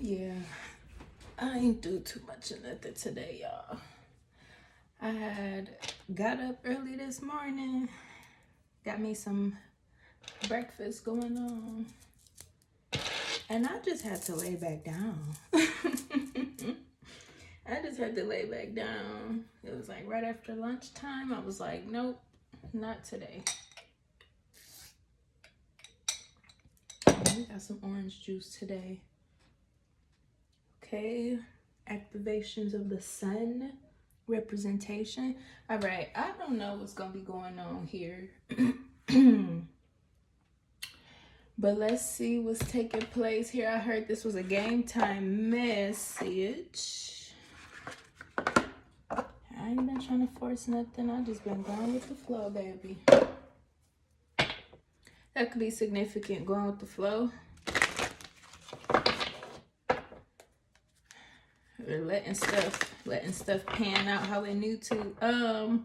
Yeah, I ain't do too much of nothing today, y'all. I had got up early this morning, got me some breakfast going on, and I just had to lay back down. I just had to lay back down. It was like right after lunchtime. I was like, nope, not today. We got some orange juice today. Okay, activations of the sun, representation. All right, I don't know what's gonna be going on here. But let's see what's taking place here. I heard this was a game time message. I ain't been trying to force nothing. I just been going with the flow, baby. That could be significant, going with the flow. Or letting stuff pan out how it need to.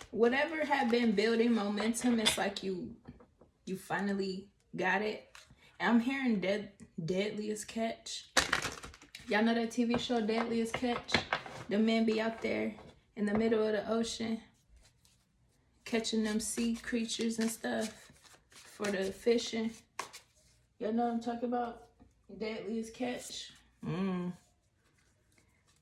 Whatever had been building momentum, it's like you finally got it. I'm hearing Deadliest Catch. Y'all know that TV show Deadliest Catch? The men be out there in the middle of the ocean catching them sea creatures and stuff for the fishing. Y'all know what I'm talking about? Deadliest Catch.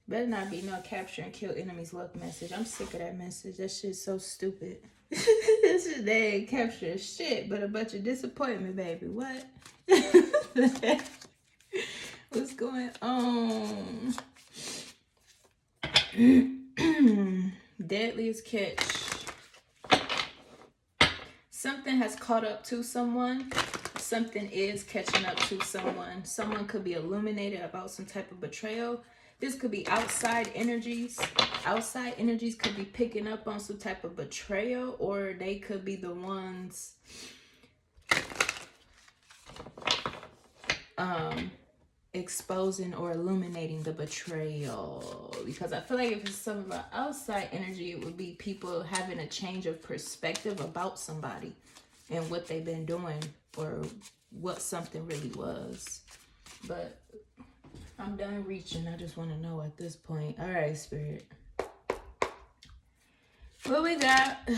Better not be no capture and kill enemies luck message. I'm sick of that message. That shit's so stupid. This is, they ain't capturing shit but a bunch of disappointment, baby. What? What's going on? Deadliest Catch. Something has caught up to someone. Something is catching up to someone. Someone could be illuminated about some type of betrayal. This could be outside energies. Outside energies could be picking up on some type of betrayal, or they could be the ones exposing or illuminating the betrayal. Because I feel like if it's some of our outside energy, it would be people having a change of perspective about somebody and what they've been doing or what something really was. But I'm done reaching. I just want to know at this point. All right, Spirit. What we got?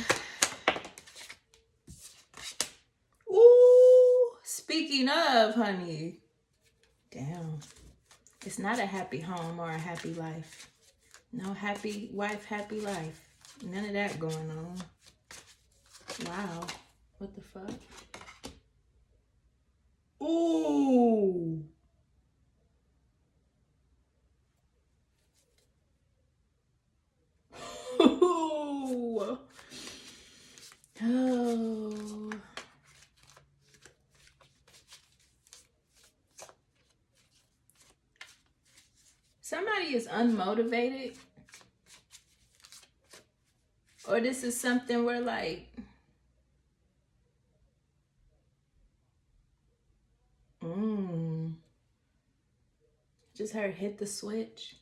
Ooh, speaking of, honey. Damn. It's not a happy home or a happy life. No happy wife, happy life. None of that going on. Wow. What the fuck? Ooh. Ooh. Oh. Somebody is unmotivated. Or this is something where like, just heard hit the switch.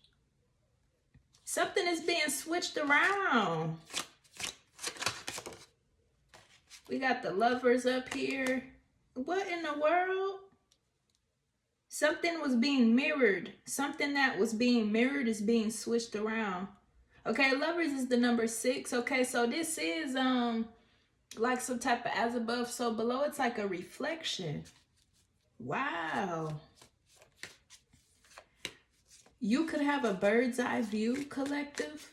Something is being switched around. We got the Lovers up here. What in the world? Something was being mirrored. Something that was being mirrored is being switched around. Okay, Lovers is the number 6. Okay, so this is like some type of as above, so below. It's like a reflection. Wow. You could have a bird's eye view, collective.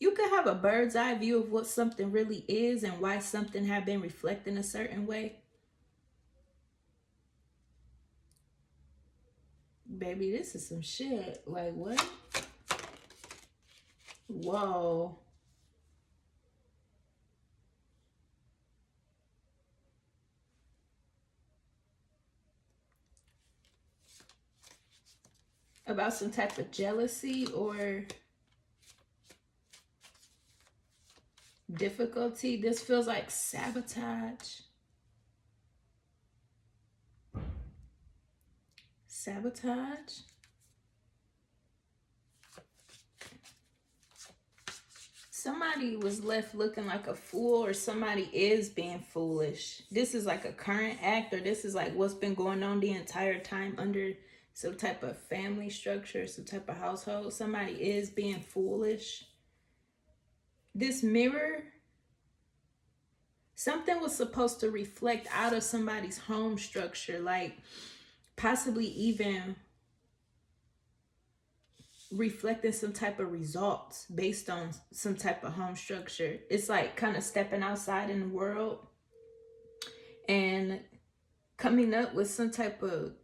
You could have a bird's eye view of what something really is and why something have been reflecting a certain way. Baby, this is some shit. Like, what? Whoa. About some type of jealousy or difficulty. This feels like sabotage. Sabotage. somebody was left looking like a fool, or somebody is being foolish. This is like a current act, or this is like what's been going on the entire time under some type of family structure, some type of household. Somebody is being foolish. This mirror, something was supposed to reflect out of somebody's home structure, like possibly even reflecting some type of results based on some type of home structure. It's like kind of stepping outside in the world and coming up with some type of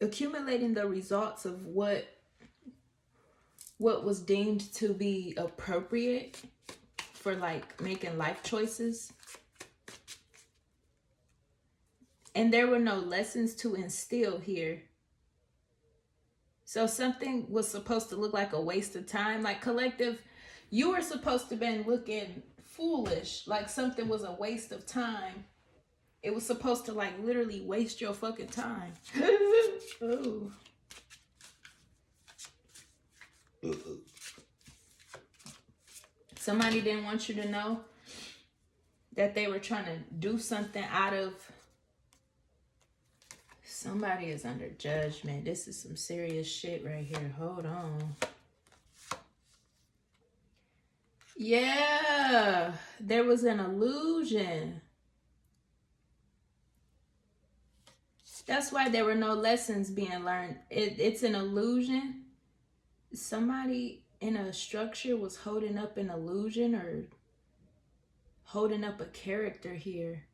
accumulating the results of what was deemed to be appropriate for like making life choices. And there were no lessons to instill here. So something was supposed to look like a waste of time. Like collective, you were supposed to have been looking foolish, like something was a waste of time. It was supposed to like literally waste your fucking time. Ooh. Somebody didn't want you to know that they were trying to do something out of... Somebody is under judgment. This is some serious shit right here. Hold on. Yeah, there was an illusion. That's why there were no lessons being learned. It's an illusion. Somebody in a structure was holding up an illusion or holding up a character here.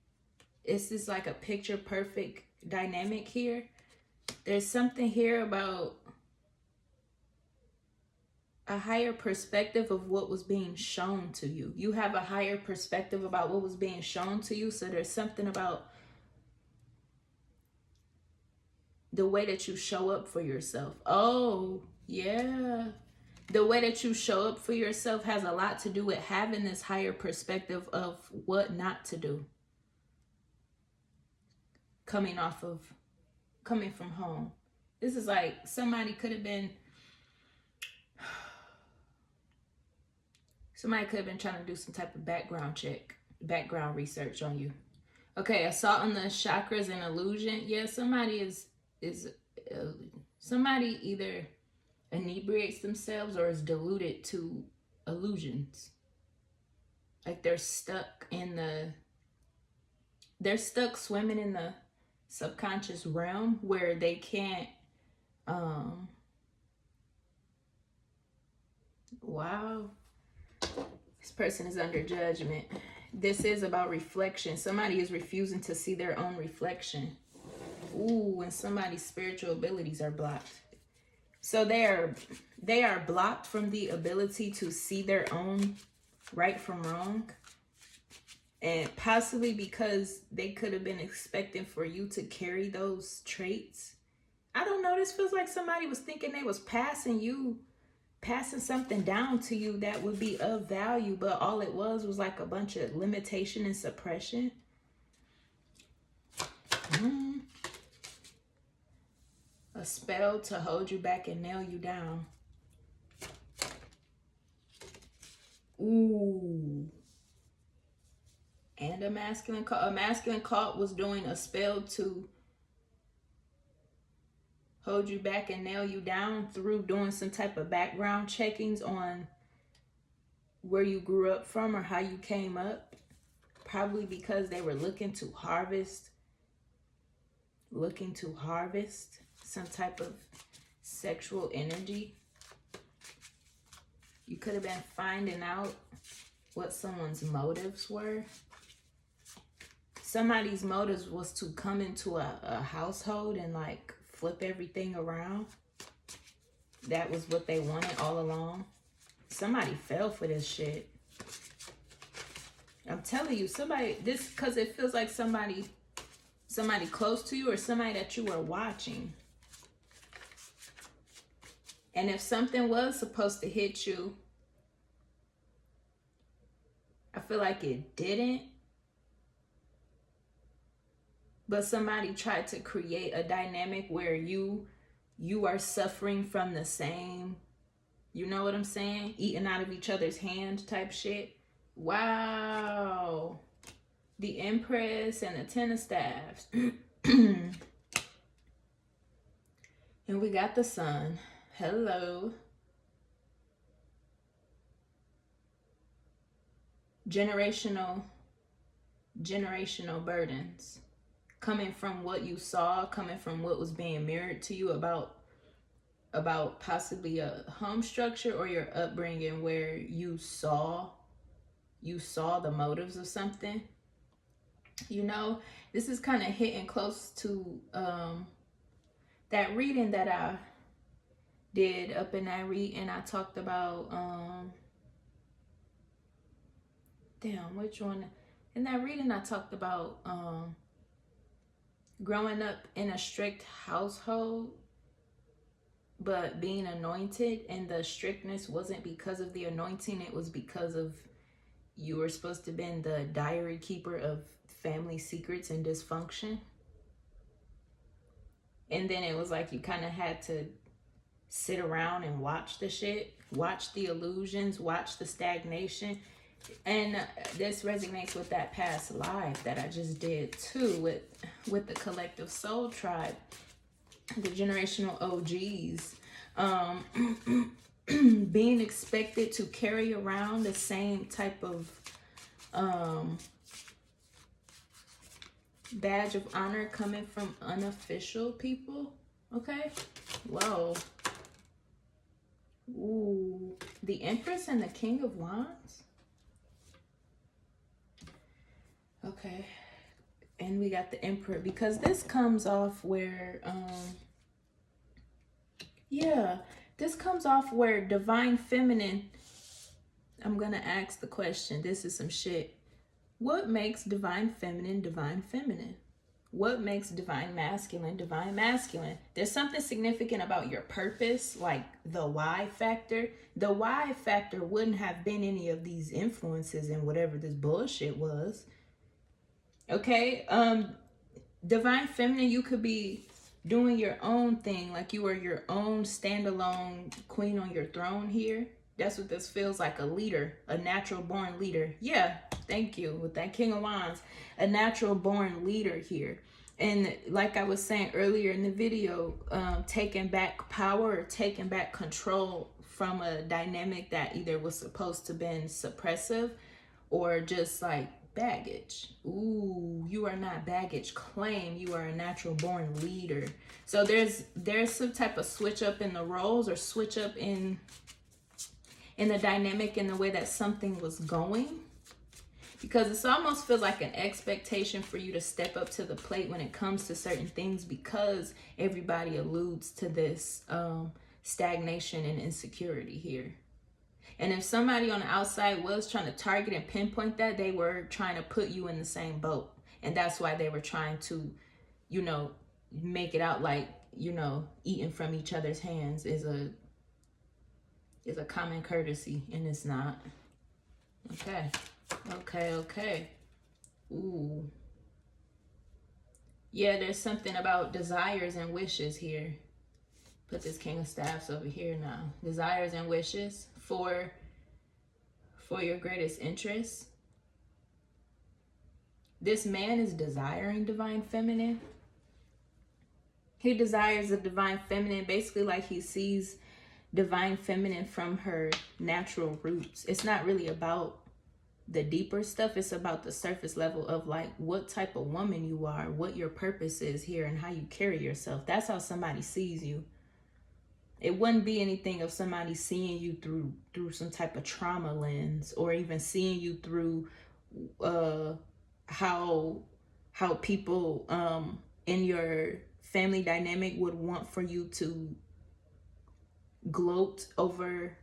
It's just like a picture perfect dynamic here. There's something here about a higher perspective of what was being shown to you. You have a higher perspective about what was being shown to you. So there's something about the way that you show up for yourself. Oh, yeah. The way that you show up for yourself has a lot to do with having this higher perspective of what not to do. Coming from home. This is like somebody could have been trying to do some type of background check, background research on you. Okay, assault on the chakras and illusion. Yeah, somebody somebody either inebriates themselves or is deluded to illusions. Like they're stuck swimming in the subconscious realm where they can't wow, this person is under judgment. This is about reflection. Somebody is refusing to see their own reflection. Ooh, and somebody's spiritual abilities are blocked. So they are blocked from the ability to see their own right from wrong. And possibly because they could have been expecting for you to carry those traits. I don't know. This feels like somebody was thinking they was passing something down to you that would be of value. But all it was like a bunch of limitation and suppression. A spell to hold you back and nail you down. Ooh. And a masculine cult was doing a spell to hold you back and nail you down through doing some type of background checkings on where you grew up from or how you came up. Probably because they were looking to harvest some type of sexual energy. You could have been finding out what someone's motives were. Somebody's motives was to come into a household and like flip everything around. That was what they wanted all along. Somebody fell for this shit. I'm telling you, because it feels like somebody close to you or somebody that you were watching. And if something was supposed to hit you, I feel like it didn't. But somebody tried to create a dynamic where you are suffering from the same You know what I'm saying? Eating out of each other's hand type shit. Wow. The Empress and the Ten of Staffs. And we got the Sun. Hello. Generational burdens. Coming from what you saw, coming from what was being mirrored to you about possibly a home structure or your upbringing where you saw the motives of something. You know, this is kind of hitting close to that reading that I did. Up in that reading, I talked about damn, which one? In that reading, I talked about growing up in a strict household, but being anointed, and the strictness wasn't because of the anointing, it was because of you were supposed to be the diary keeper of family secrets and dysfunction. And then it was like you kind of had to sit around and watch the shit, watch the illusions, watch the stagnation. And this resonates with that past life that I just did too, with the collective soul tribe, the generational OGs, being expected to carry around the same type of badge of honor coming from unofficial people. Okay. Whoa. Ooh. The Empress and the King of Wands. Okay. And we got the Emperor, because this comes off where yeah, this comes off where divine feminine. I'm gonna ask the question. This is some shit. What makes divine feminine divine feminine? What makes divine masculine divine masculine? There's something significant about your purpose, like the why factor. The why factor wouldn't have been any of these influences and whatever this bullshit was. Okay, divine feminine, you could be doing your own thing, like you are your own standalone queen on your throne here. That's what this feels like, a leader, a natural born leader. Yeah, thank you. With that King of Wands, a natural born leader here. And like I was saying earlier in the video, taking back power or taking back control from a dynamic that either was supposed to been suppressive or just like baggage. Ooh, you are not baggage. Claim you are a natural born leader. So there's some type of switch up in the roles, or switch up in the dynamic, in the way that something was going, because it almost feels like an expectation for you to step up to the plate when it comes to certain things, because everybody alludes to this stagnation and insecurity here. And if somebody on the outside was trying to target and pinpoint that, they were trying to put you in the same boat. And that's why they were trying to, you know, make it out like, you know, eating from each other's hands is a common courtesy, and it's not. Okay. Okay. Ooh. Yeah, there's something about desires and wishes here. Put this King of Staffs over here now. Desires and wishes for your greatest interest. This man is desiring divine feminine. He desires a divine feminine, basically like he sees divine feminine from her natural roots. It's not really about the deeper stuff. It's about the surface level of like what type of woman you are, what your purpose is here, and how you carry yourself. That's how somebody sees you. It wouldn't be anything of somebody seeing you through some type of trauma lens, or even seeing you through how people in your family dynamic would want for you to gloat over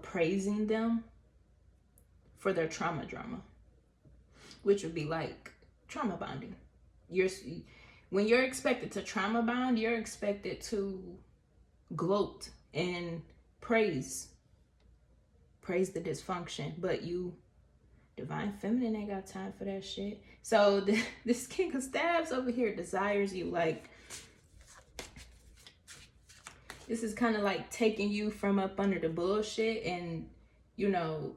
praising them for their trauma drama, which would be like trauma bonding. When you're expected to trauma bond, you're expected to gloat and praise the dysfunction, but you divine feminine ain't got time for that shit. So this King of Staffs over here desires you, like This is kind of like taking you from up under the bullshit and, you know,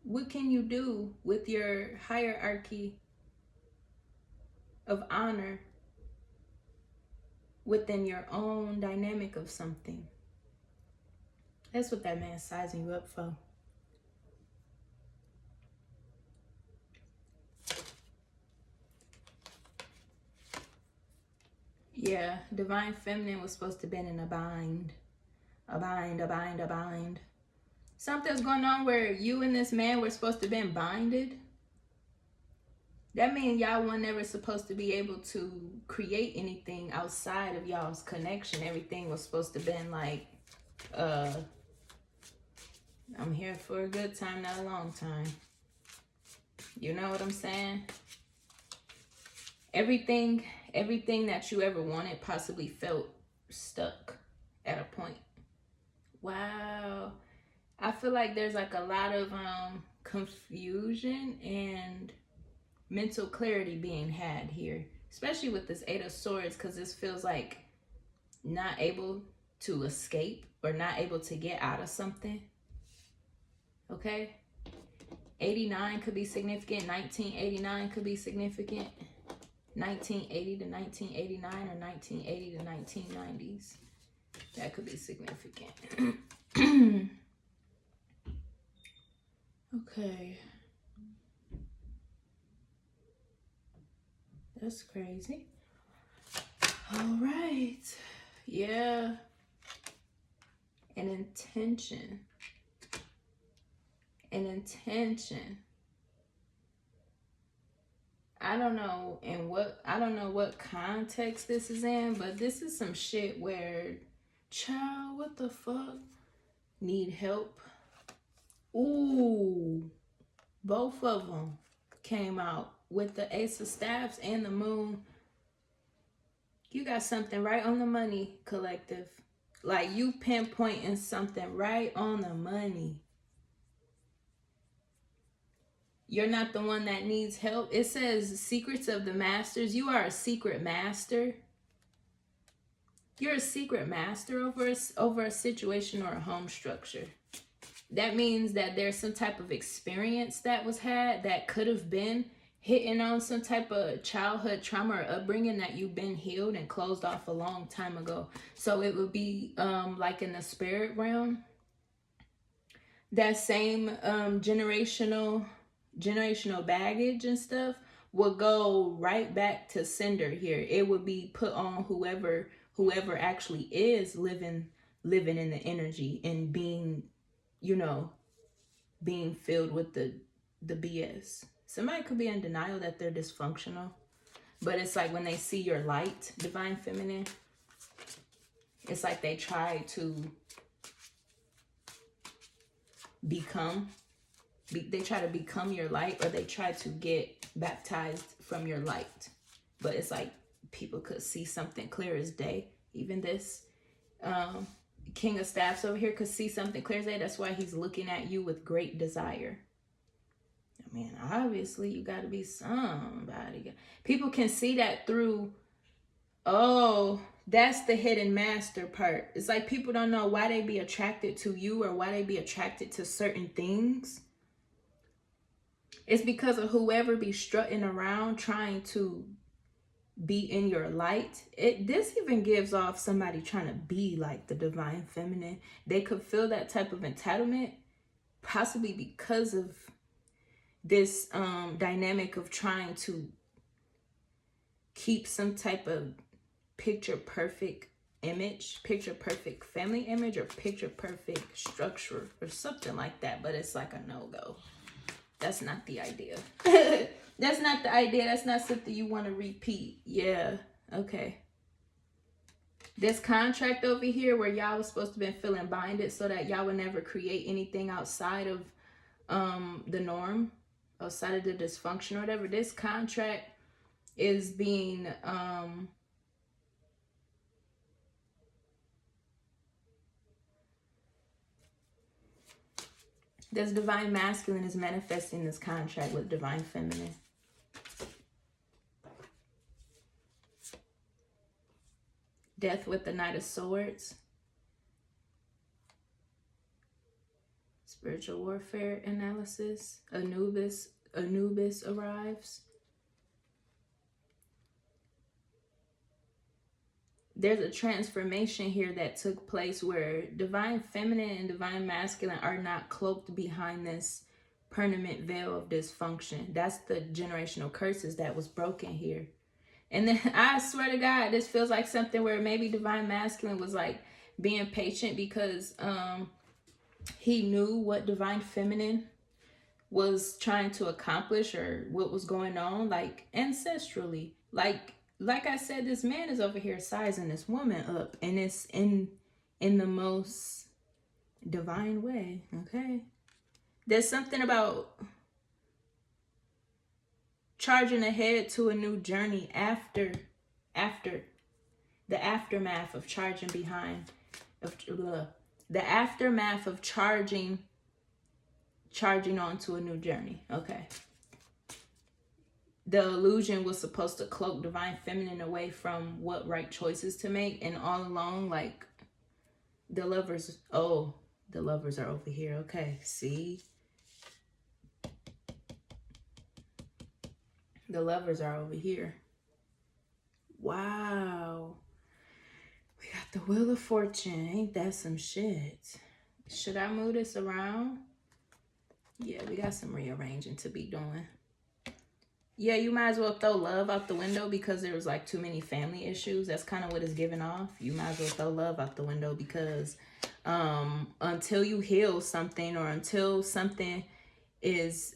what can you do with your hierarchy of honor within your own dynamic of something? That's what that man's sizing you up for. Yeah, divine feminine was supposed to have been in a bind. A bind. Something's going on where you and this man were supposed to have been binded. That means y'all were never supposed to be able to create anything outside of y'all's connection. Everything was supposed to have been like, I'm here for a good time, not a long time. You know what I'm saying? Everything that you ever wanted possibly felt stuck at a point. Wow. I feel like there's like a lot of confusion and mental clarity being had here, especially with this Eight of Swords, because this feels like not able to escape or not able to get out of something. Okay? 89 could be significant. 1989 could be significant. 1980 to 1989 or 1980 to 1990s. That could be significant. Okay. That's crazy. All right. Yeah. An intention. I don't know what context this is in, but this is some shit where, child, what the fuck? Need help. Ooh, both of them came out with the Ace of Staffs and the Moon. You got something right on the money, collective. Like, you pinpointing something right on the money. You're not the one that needs help. It says secrets of the masters. You are a secret master. You're a secret master over a situation or a home structure. That means that there's some type of experience that was had that could have been hitting on some type of childhood trauma or upbringing that you've been healed and closed off a long time ago. So it would be like in the spirit realm. That same generational baggage and stuff will go right back to sender here. It would be put on whoever actually is living in the energy and being, you know, being filled with the BS. Somebody could be in denial that they're dysfunctional, but it's like when they see your light, divine feminine, it's like they try to become your light, or they try to get baptized from your light. But it's like people could see something clear as day. Even this King of Staffs over here could see something clear as day. That's why he's looking at you with great desire. I mean, obviously you got to be somebody. People can see that through, oh, that's the hidden master part. It's like people don't know why they be attracted to you or why they be attracted to certain things. It's because of whoever be strutting around trying to be in your light. This even gives off somebody trying to be like the divine feminine. They could feel that type of entitlement, possibly because of this dynamic of trying to keep some type of picture perfect image, picture perfect family image, or picture perfect structure or something like that. But it's like a no-go. That's not the idea. That's not the idea. That's not something you want to repeat. Yeah. Okay. This contract over here where y'all was supposed to been feeling binded so that y'all would never create anything outside of the norm, outside of the dysfunction or whatever. This contract is being this divine masculine is manifesting this contract with divine feminine. Death with the Knight of Swords. Spiritual warfare analysis. Anubis arrives. There's a transformation here that took place where divine feminine and divine masculine are not cloaked behind this permanent veil of dysfunction. That's the generational curses that was broken here. And then I swear to God, this feels like something where maybe divine masculine was like being patient because he knew what divine feminine was trying to accomplish or what was going on, like ancestrally. Like I said, this man is over here sizing this woman up, and it's in the most divine way, okay? There's something about charging ahead to a new journey after the aftermath of charging behind, the aftermath of charging on to a new journey, okay? The illusion was supposed to cloak divine feminine away from what right choices to make, and all along, like, the lovers, oh, the lovers are over here, okay, see? The lovers are over here. Wow. We got the Wheel of Fortune. Ain't that some shit? Should I move this around? Yeah, we got some rearranging to be doing. Yeah, you might as well throw love out the window because there was like too many family issues. That's kind of what it's giving off. You might as well throw love out the window because until you heal something, or until something is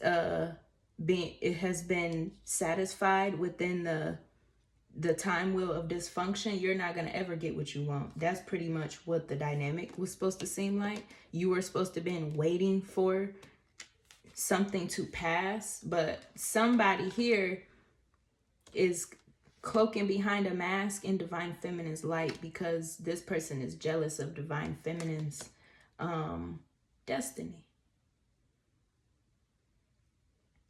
it has been satisfied within the time wheel of dysfunction, you're not going to ever get what you want. That's pretty much what the dynamic was supposed to seem like. You were supposed to have been waiting for something to pass, but somebody here is cloaking behind a mask in divine feminine's light because this person is jealous of divine feminine's destiny.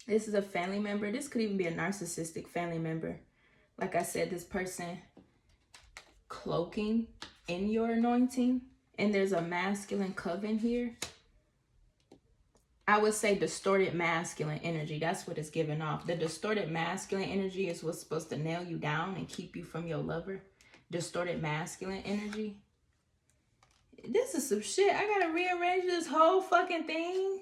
This is a family member. This could even be a narcissistic family member. Like I said, this person cloaking in your anointing, and there's a masculine coven here. I would say distorted masculine energy. That's what it's giving off. The distorted masculine energy is what's supposed to nail you down and keep you from your lover. Distorted masculine energy. This is some shit. I gotta rearrange this whole fucking thing.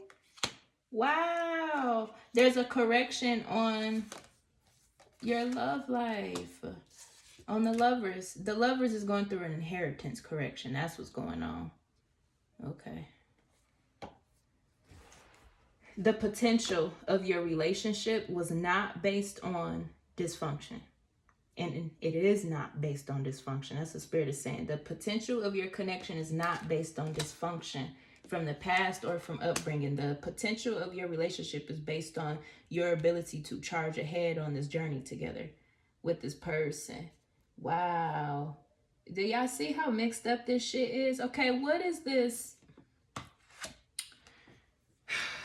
Wow. There's a correction on your love life. On the lovers. The lovers is going through an inheritance correction. That's what's going on. Okay. The potential of your relationship was not based on dysfunction. And it is not based on dysfunction. That's what Spirit is saying. The potential of your connection is not based on dysfunction from the past or from upbringing. The potential of your relationship is based on your ability to charge ahead on this journey together with this person. Wow. Do y'all see how mixed up this shit is? Okay, what is this?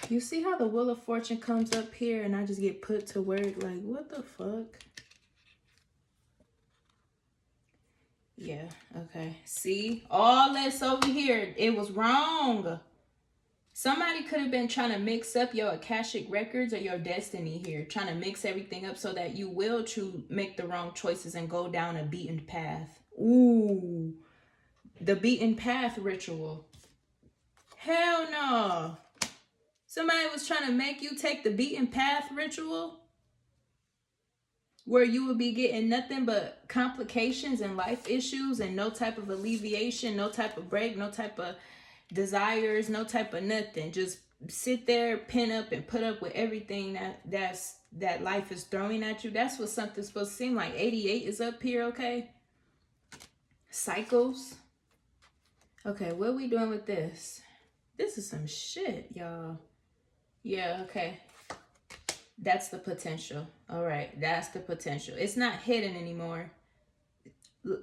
You see how the Wheel of Fortune comes up here and I just get put to work? Like, what the fuck? Yeah, okay. See? All this over here, it was wrong. Somebody could have been trying to mix up your Akashic records or your destiny here. Trying to mix everything up so that you will make the wrong choices and go down a beaten path. Ooh. The beaten path ritual. Hell no. Somebody was trying to make you take the beaten path ritual where you would be getting nothing but complications and life issues and no type of alleviation, no type of break, no type of desires, no type of nothing. Just sit there, pin up, and put up with everything that life is throwing at you. That's what something's supposed to seem like. 88 is up here, okay? Cycles. Okay, what are we doing with this? This is some shit, y'all. Yeah, okay. That's the potential. All right, that's the potential. It's not hidden anymore.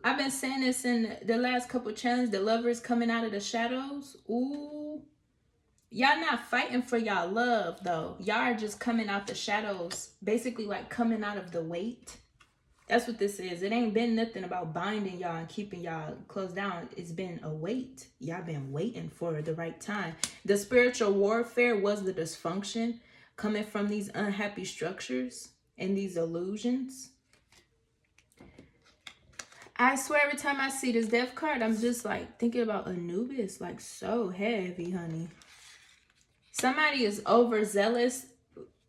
I've been saying this in the last couple challenges. The lovers coming out of the shadows. Ooh. Y'all not fighting for y'all love, though. Y'all are just coming out the shadows. Basically, like coming out of the weight. That's what this is. It ain't been nothing about binding y'all and keeping y'all closed down. It's been a wait. Y'all been waiting for the right time. The spiritual warfare was the dysfunction coming from these unhappy structures and these illusions. I swear every time I see this death card, I'm just like thinking about Anubis, like so heavy, honey. Somebody is overzealous.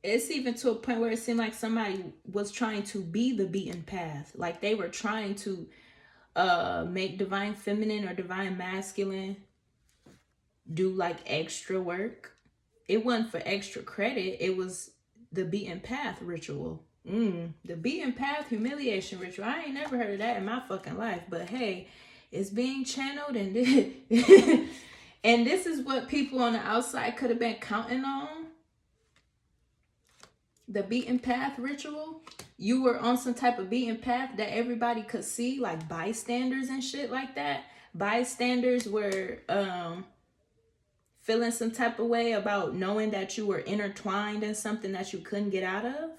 It's even to a point where it seemed like somebody was trying to be the beaten path. Like they were trying to make divine feminine or divine masculine do like extra work. It wasn't for extra credit. It was the beaten path ritual. The beaten path humiliation ritual. I ain't never heard of that in my fucking life. But hey, it's being channeled, and and this is what people on the outside could have been counting on. The beaten path ritual. You were on some type of beaten path that everybody could see, like bystanders and shit like that. Bystanders were feeling some type of way about knowing that you were intertwined in something that you couldn't get out of.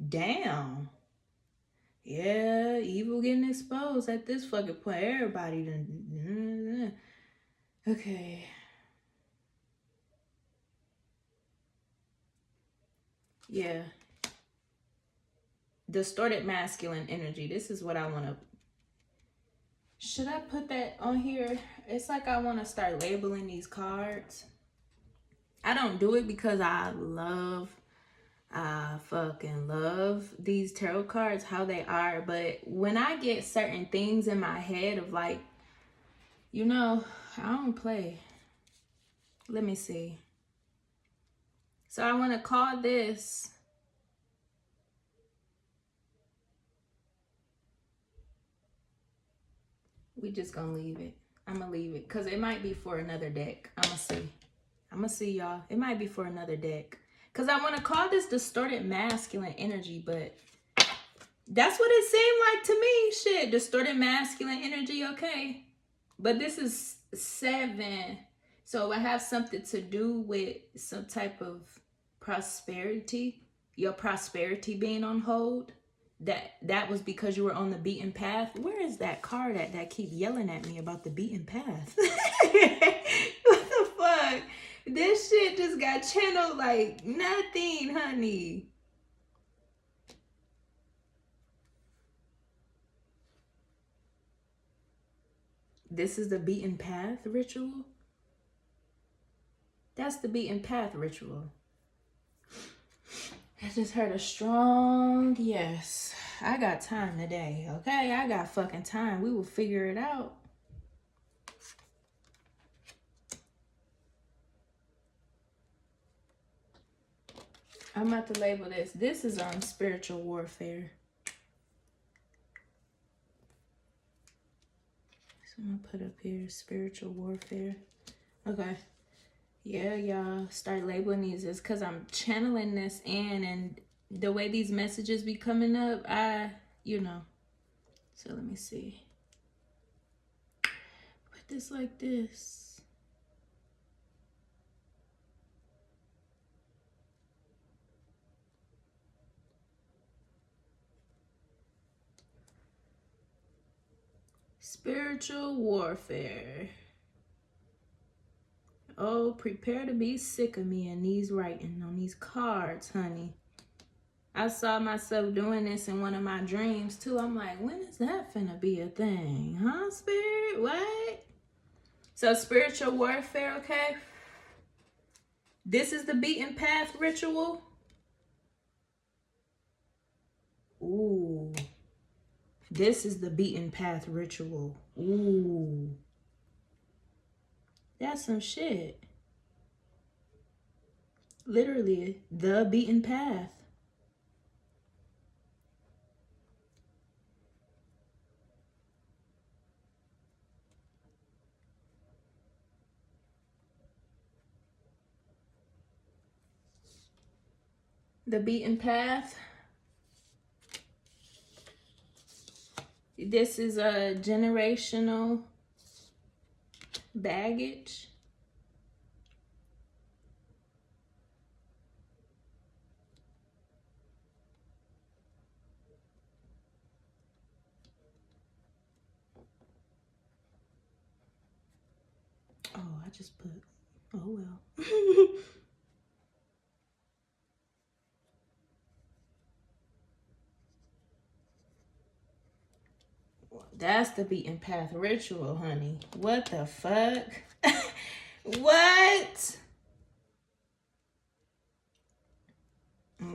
Damn. Yeah, evil getting exposed at this fucking point. Everybody done. Okay. Yeah. Distorted masculine energy. This is what I want to... Should I put that on here? It's like I want to start labeling these cards. I don't do it because I fucking love these tarot cards, how they are. But when I get certain things in my head of like, you know, I don't play. Let me see. So I want to call this... We just gonna leave it. I'm gonna leave it because it might be for another deck. I'm gonna see y'all. It might be for another deck because I want to call this distorted masculine energy, but that's what it seemed like to me. Shit, distorted masculine energy. Okay, but this is 7, so I have something to do with some type of prosperity. Your prosperity being on hold. That was because you were on the beaten path. Where is that card at that keep yelling at me about the beaten path? What the fuck? This shit just got channeled like nothing, honey. This is the beaten path ritual? That's the beaten path ritual. I just heard a strong yes. I got time today, okay? I got fucking time. We will figure it out. I'm about to label this. This is on spiritual warfare. So I'm gonna put up here spiritual warfare. Okay. Yeah, y'all start labeling these. It's because I'm channeling this in, and the way these messages be coming up, you know. So let me see. Put this like this. Spiritual warfare. Oh, prepare to be sick of me in these writing on these cards, honey. I saw myself doing this in one of my dreams too. I'm like, when is that finna be a thing? Huh, spirit? What? So spiritual warfare, okay? This is the beaten path ritual. Ooh. This is the beaten path ritual. Ooh. That's some shit. Literally, the beaten path. The beaten path. This is a generational baggage. I just put, oh well. That's the beaten path ritual, honey. What the fuck? What?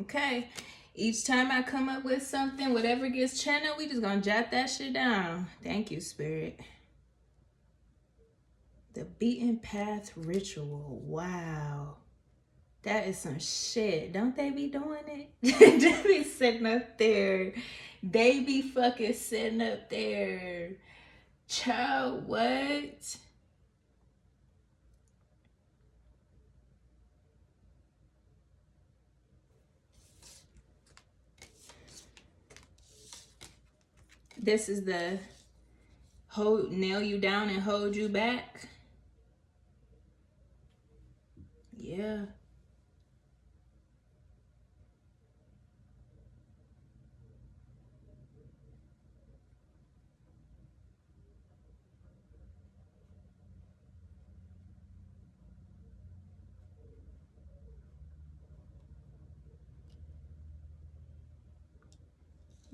Okay. Each time I come up with something, whatever gets channeled, we just gonna jot that shit down. Thank you, Spirit. The beaten path ritual. Wow. That is some shit. Don't they be doing it? They be sitting up there. They be fucking sitting up there. Child, what? This is the nail you down and hold you back. Yeah.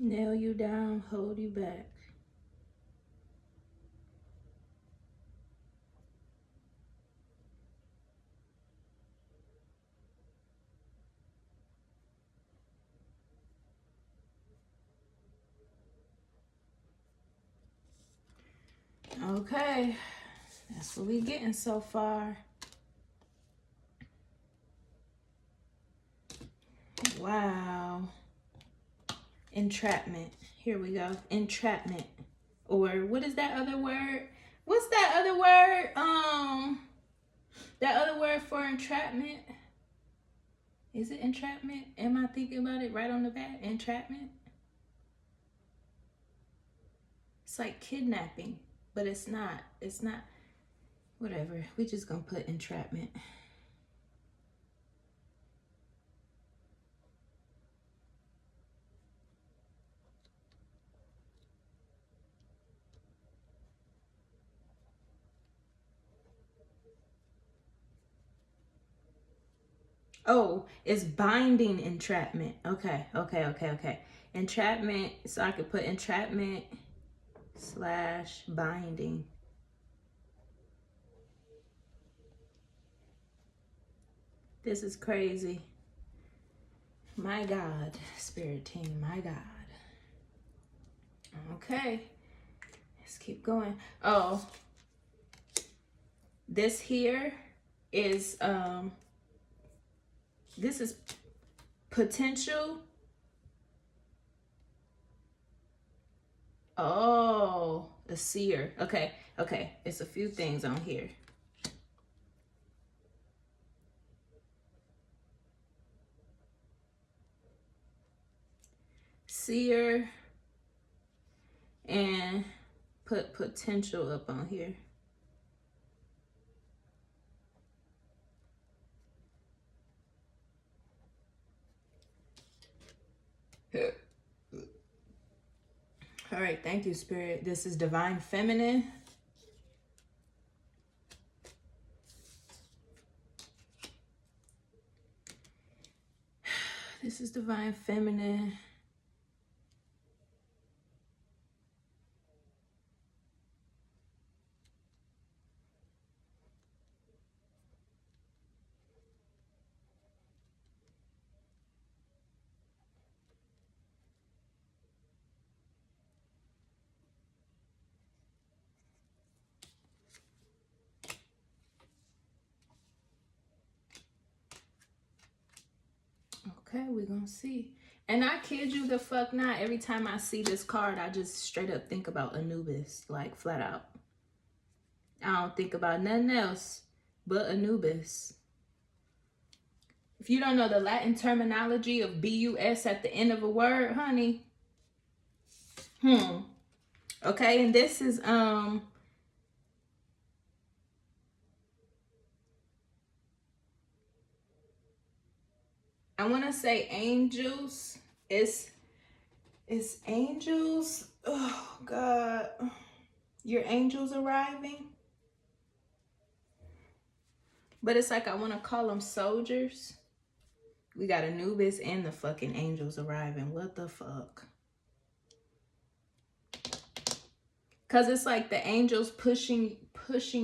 Nail you down, hold you back. Okay, that's what we getting so far. Wow. Entrapment. Here we go. Entrapment. Or what is that other word? What's that other word? That other word for entrapment? Is it entrapment? Am I thinking about it right on the bat? Entrapment? It's like kidnapping, but it's not. It's not. Whatever. We just gonna put entrapment. Oh, it's binding entrapment. Okay. Entrapment, so I could put entrapment / binding. This is crazy. My God, Spirit team, my God. Okay, let's keep going. Oh, this here is, this is potential. Oh, a seer. Okay. It's a few things on here. Seer, and put potential up on here. All right, thank you, Spirit. This is Divine Feminine. This is Divine Feminine. Okay, we're gonna see. And I kid you the fuck not, every time I see this card, I just straight up think about Anubis, like flat out. I don't think about nothing else but Anubis. If you don't know the Latin terminology of BUS at the end of a word, honey. Okay, and this is I want to say angels. It's angels. Oh God. Your angels arriving. But it's like I want to call them soldiers. We got Anubis and the fucking angels arriving. What the fuck? Because it's like the angels pushing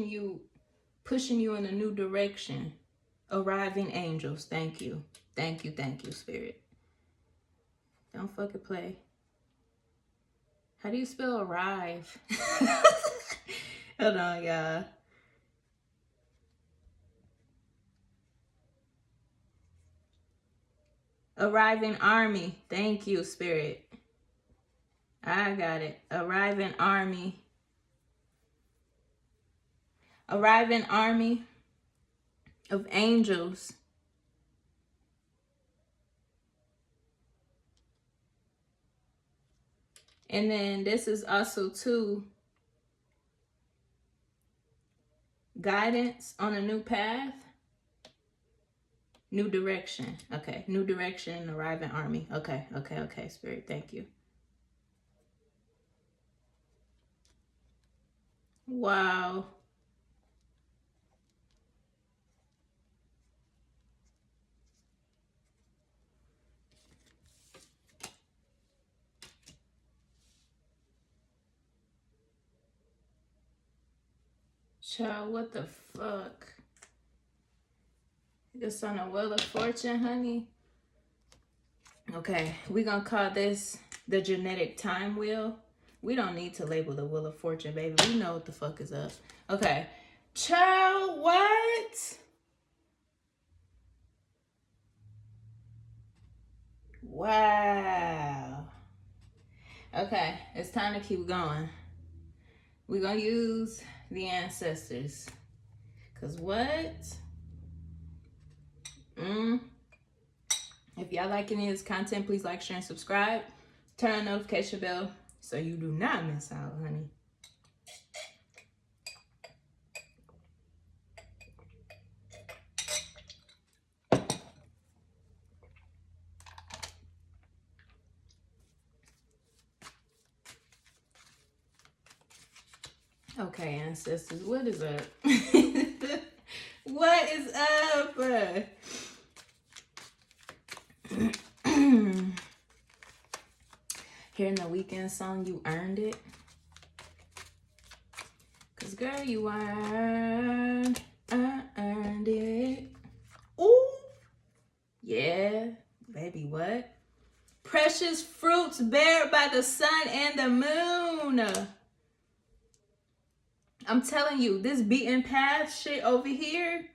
you in a new direction. Arriving angels. Thank you. Thank you, Spirit. Don't fucking play. How do you spell arrive? Hold on, y'all. Arriving army. Thank you, Spirit. I got it. Arriving army. Arriving army of angels. And then this is also too guidance on a new path. New direction. Okay. New direction, arriving army. Okay. Spirit. Thank you. Wow. Child, what the fuck? This on a Wheel of Fortune, honey. Okay, we're gonna call this the genetic time wheel. We don't need to label the Wheel of Fortune, baby. We know what the fuck is up. Okay. Child, what? Wow. Okay, it's time to keep going. We're gonna use the ancestors. Cause what? If y'all like any of this content, please like, share, and subscribe. Turn on the notification bell so you do not miss out, honey. Okay, ancestors, what is up? What is up? Hearing the Weeknd song, You Earned It. Cause girl, you earned it. Ooh. Yeah, baby, what? Precious fruits bared by the sun and the moon. I'm telling you, this beaten path shit over here,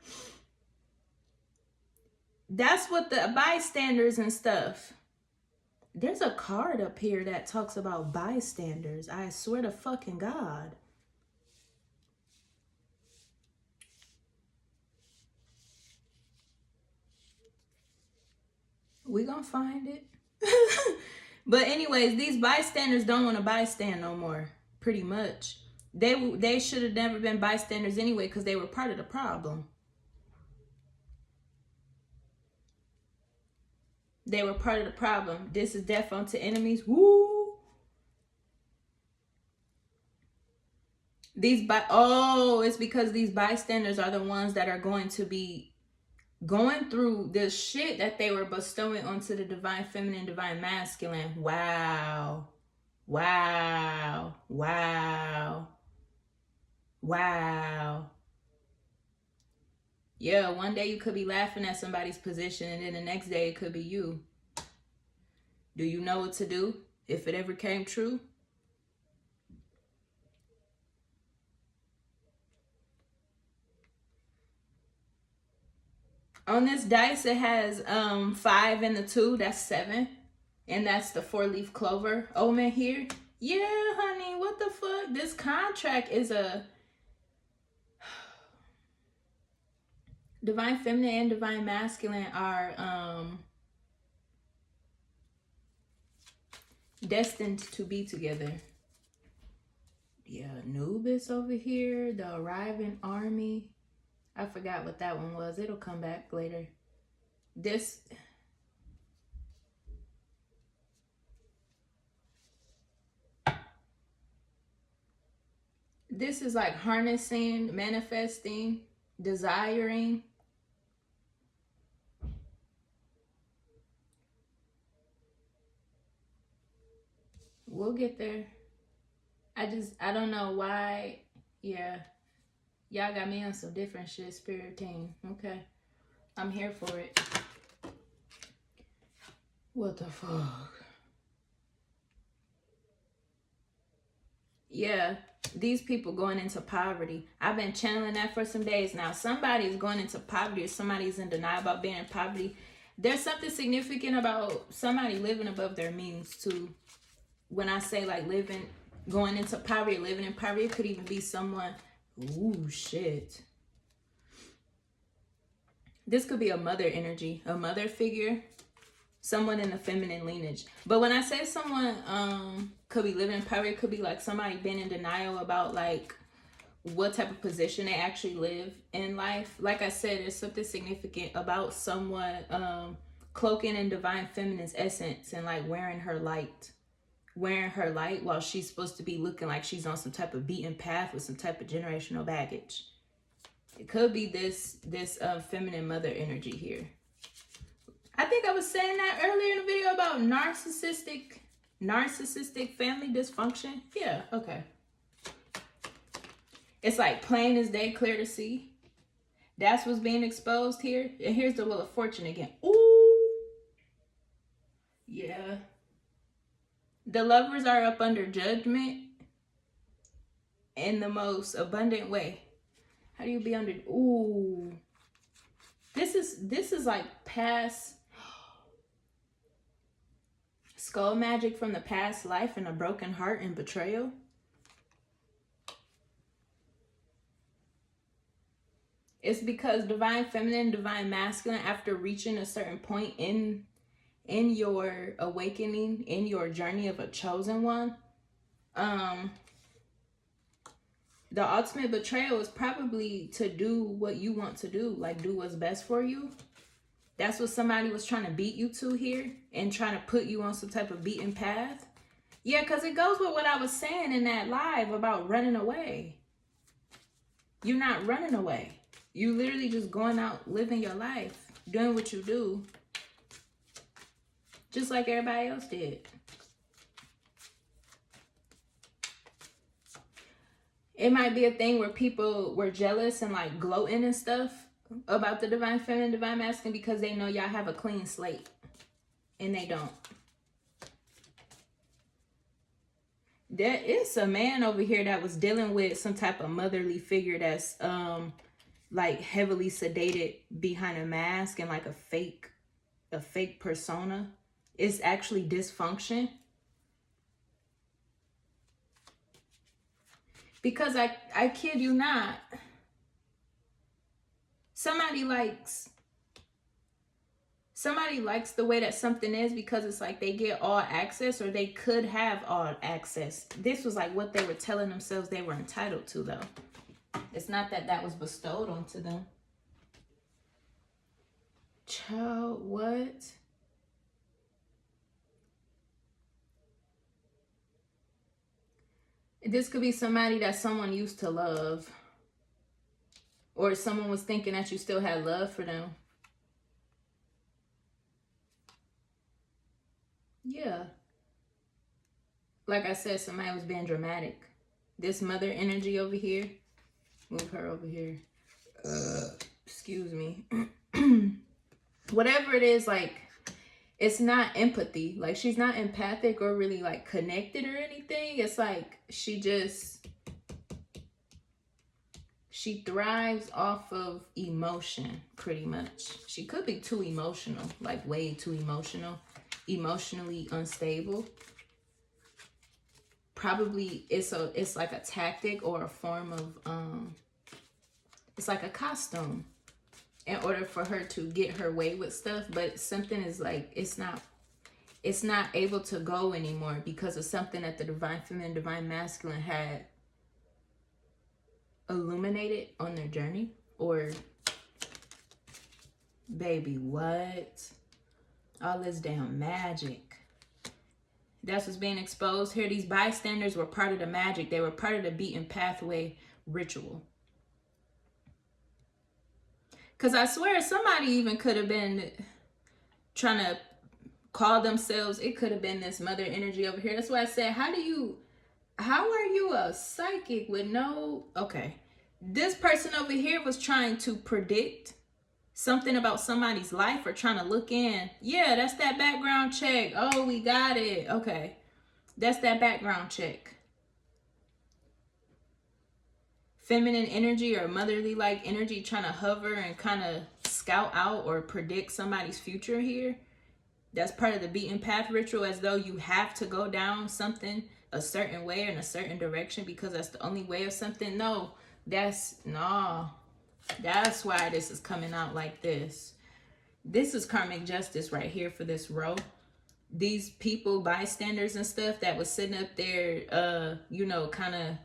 that's what the bystanders and stuff. There's a card up here that talks about bystanders. I swear to fucking God. We gonna find it. But anyways, these bystanders don't want to bystand no more, pretty much. They should have never been bystanders anyway because they were part of the problem. They were part of the problem. This is death unto enemies. Woo! It's because these bystanders are the ones that are going to be going through the shit that they were bestowing onto the divine feminine, divine masculine. Wow. Wow. Wow. Wow. Yeah, one day you could be laughing at somebody's position and then the next day it could be you. Do you know what to do if it ever came true? On this dice, it has 5 and the 2. That's 7. And that's the 4-leaf clover omen here. Yeah, honey, what the fuck? This contract is a divine feminine and divine masculine are destined to be together. Yeah, Anubis over here, the arriving army. I forgot what that one was. It'll come back later. This is like harnessing, manifesting, desiring, We'll get there. I don't know why. Yeah. Y'all got me on some different shit, spirit team. Okay. I'm here for it. What the fuck? Yeah. These people going into poverty. I've been channeling that for some days now. Somebody's going into poverty, or somebody's in denial about being in poverty. There's something significant about somebody living above their means too. When I say like going into poverty, living in poverty, it could even be someone, ooh, shit. This could be a mother energy, a mother figure, someone in the feminine lineage. But when I say someone could be living in poverty, it could be like somebody being in denial about like what type of position they actually live in life. Like I said, there's something significant about someone cloaking in divine feminine's essence and like wearing her light while she's supposed to be looking like she's on some type of beaten path with some type of generational baggage. It could be this feminine mother energy here. I think I was saying that earlier in the video about narcissistic family dysfunction. Yeah, okay. It's like plain as day, clear to see. That's what's being exposed here. And here's the Wheel of Fortune again. Ooh. Yeah. The lovers are up under judgment in the most abundant way. How do you be under? Ooh. This is like past skull magic from the past life and a broken heart and betrayal. It's because divine feminine, divine masculine, after reaching a certain point in your awakening, in your journey of a chosen one, the ultimate betrayal is probably to do what you want to do, like do what's best for you. That's what somebody was trying to beat you to here and trying to put you on some type of beaten path. Yeah, because it goes with what I was saying in that live about running away. You're not running away. You literally just going out, living your life, doing what you do, just like everybody else did. It might be a thing where people were jealous and like gloating and stuff about the divine feminine, divine masculine, because they know y'all have a clean slate and they don't. There is a man over here that was dealing with some type of motherly figure that's like heavily sedated behind a mask and like a fake persona. It's actually dysfunction. Because I kid you not, somebody likes the way that something is because it's like they get all access, or they could have all access. This was like what they were telling themselves they were entitled to, though. It's not that was bestowed onto them. Child, what? This could be somebody that someone used to love. Or someone was thinking that you still had love for them. Yeah. Like I said, somebody was being dramatic. This mother energy over here. Move her over here. Excuse me. Whatever it is, like, it's not empathy. Like, she's not empathic or really, like, connected or anything. It's like she thrives off of emotion, pretty much. She could be too emotional, like way too emotional, emotionally unstable. Probably it's like a tactic or a form of, it's like a costume in order for her to get her way with stuff. But something is like, it's not able to go anymore because of something that the divine feminine, divine masculine had illuminated on their journey. Or baby, what? All this damn magic. That's what's being exposed here. These bystanders were part of the magic. They were part of the beaten pathway ritual. Because I swear somebody even could have been trying to call themselves, it could have been this mother energy over here. That's why I said, how are you a psychic with no, okay. This person over here was trying to predict something about somebody's life or trying to look in. Yeah, that's that background check. Oh, we got it. Okay. That's that background check. Feminine energy or motherly like energy trying to hover and kind of scout out or predict somebody's future here. That's part of the beaten path ritual, as though you have to go down something a certain way or in a certain direction because that's the only way of something. No, that's why this is coming out like this. This is karmic justice right here for this row. These people, bystanders and stuff that was sitting up there, you know, kind of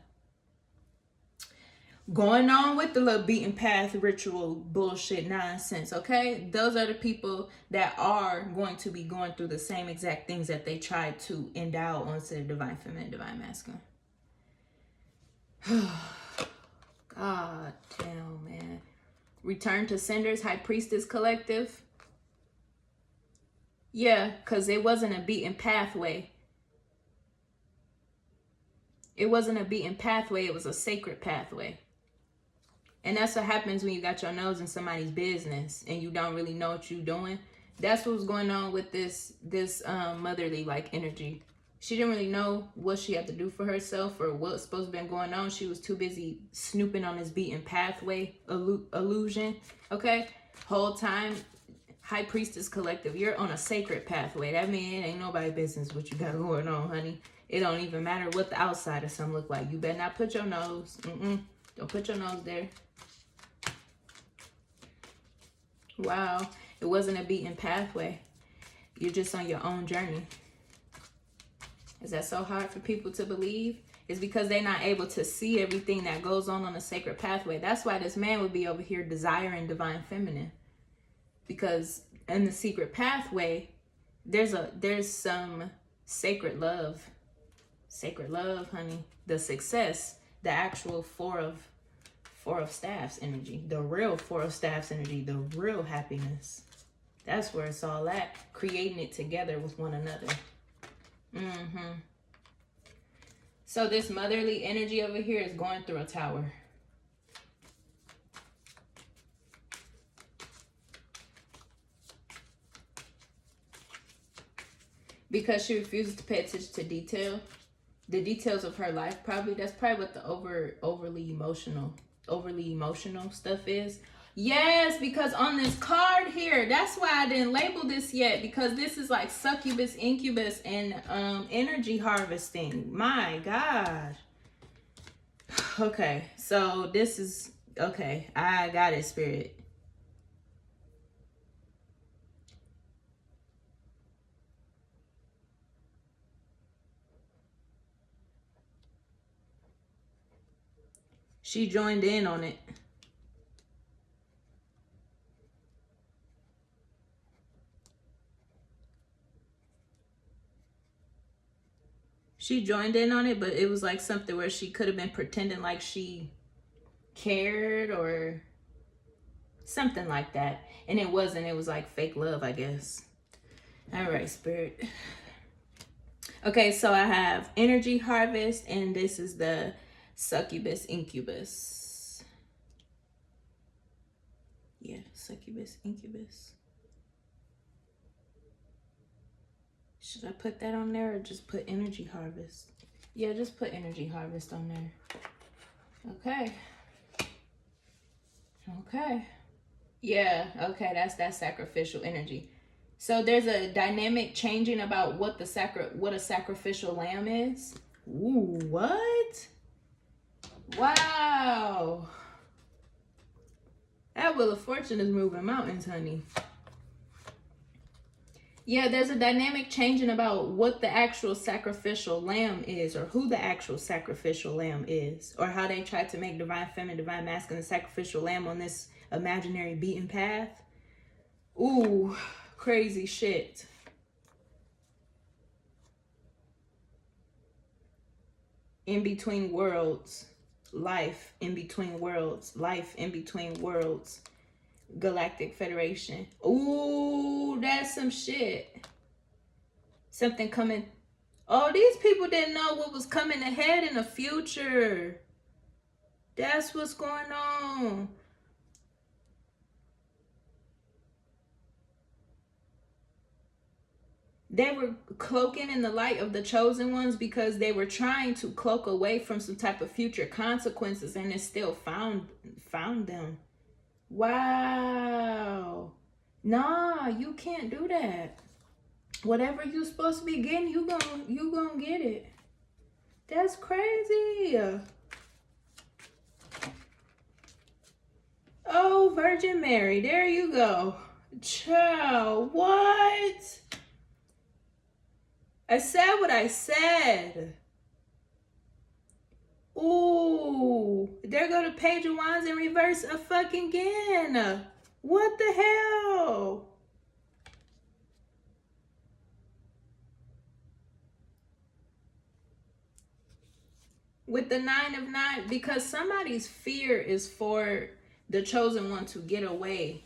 going on with the little beaten path ritual bullshit nonsense, okay? Those are the people that are going to be going through the same exact things that they tried to endow onto the divine feminine, divine masculine. God damn, man. Return to senders, high priestess collective. Yeah, because it wasn't a beaten pathway. It wasn't a beaten pathway. It was a sacred pathway. And that's what happens when you got your nose in somebody's business and you don't really know what you're doing. That's what was going on with this motherly like energy. She didn't really know what she had to do for herself or what's supposed to be going on. She was too busy snooping on this beaten pathway illusion. Okay? Whole time, high priestess collective, you're on a sacred pathway. That means it ain't nobody business what you got going on, honey. It don't even matter what the outside of something look like. You better not put your nose. Don't put your nose there. Wow, it wasn't a beaten pathway. You're just on your own journey. Is that so hard for people to believe? It's because they're not able to see everything that goes on a sacred pathway. That's why this man would be over here desiring divine feminine. Because in the secret pathway, there's some sacred love. Sacred love, honey. The success, the actual four of staffs energy, the real four of staffs energy, the real happiness. That's where it's all at, creating it together with one another. So this motherly energy over here is going through a tower. Because she refuses to pay attention to detail. The details of her life, probably. That's probably what the overly emotional stuff is. Yes, because on this card here, that's why I didn't label this yet, because this is like succubus, incubus, and energy harvesting. My God. Okay, so this is, okay, I got it, spirit. She joined in on it. She joined in on it, but it was like something where she could have been pretending like she cared or something like that. And it wasn't. It was like fake love, I guess. All right, spirit. Okay, so I have energy harvest, and this is the succubus, incubus. Yeah, succubus, incubus. Should I put that on there or just put energy harvest? Yeah, just put energy harvest on there. Okay. Okay. Yeah, okay, that's that sacrificial energy. So there's a dynamic changing about what a sacrificial lamb is. Ooh, what? Wow. That Wheel of Fortune is moving mountains, honey. Yeah, there's a dynamic changing about what the actual sacrificial lamb is, or who the actual sacrificial lamb is, or how they tried to make divine feminine, divine masculine, the sacrificial lamb on this imaginary beaten path. Ooh, crazy shit. In between worlds, life in between worlds, life in between worlds. Galactic Federation. Ooh, that's some shit. Something coming. Oh, these people didn't know what was coming ahead in the future. That's what's going on. They were cloaking in the light of the chosen ones because they were trying to cloak away from some type of future consequences, and it still found them. Wow. Nah, you can't do that. Whatever you're supposed to be getting, you gonna get it. That's crazy. Oh, Virgin Mary, there you go. Child, what? I said what I said. Ooh, there go the Page of Wands in reverse again. What the hell? With the 9 of 9, because somebody's fear is for the chosen one to get away.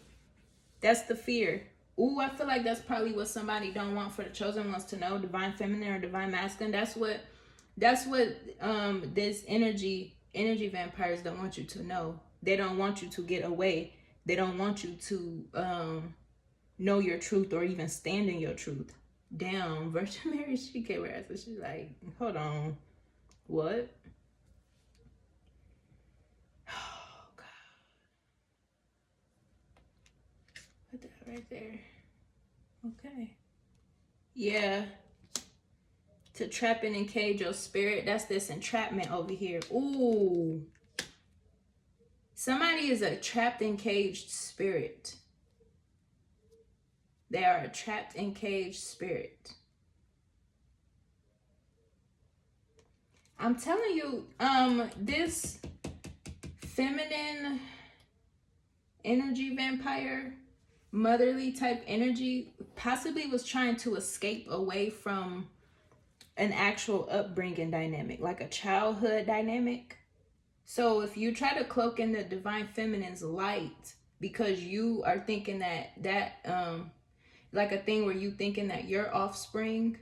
That's the fear. Ooh, I feel like that's probably what somebody don't want for the chosen ones to know, divine feminine or divine masculine. That's what this energy vampires don't want you to know. They don't want you to get away. They don't want you to know your truth or even stand in your truth. Damn, Virgin Mary, she came around, so she's like, hold on, what? Oh God, put that right there. Okay. Yeah. To trap and encage your spirit. That's this entrapment over here. Ooh. Somebody is a trapped and caged spirit. They are a trapped and caged spirit. I'm telling you, this feminine energy vampire, motherly type energy, possibly was trying to escape away from an actual upbringing dynamic, like a childhood dynamic. So if you try to cloak in the divine feminine's light because you are thinking that like a thing where you thinking that your offspring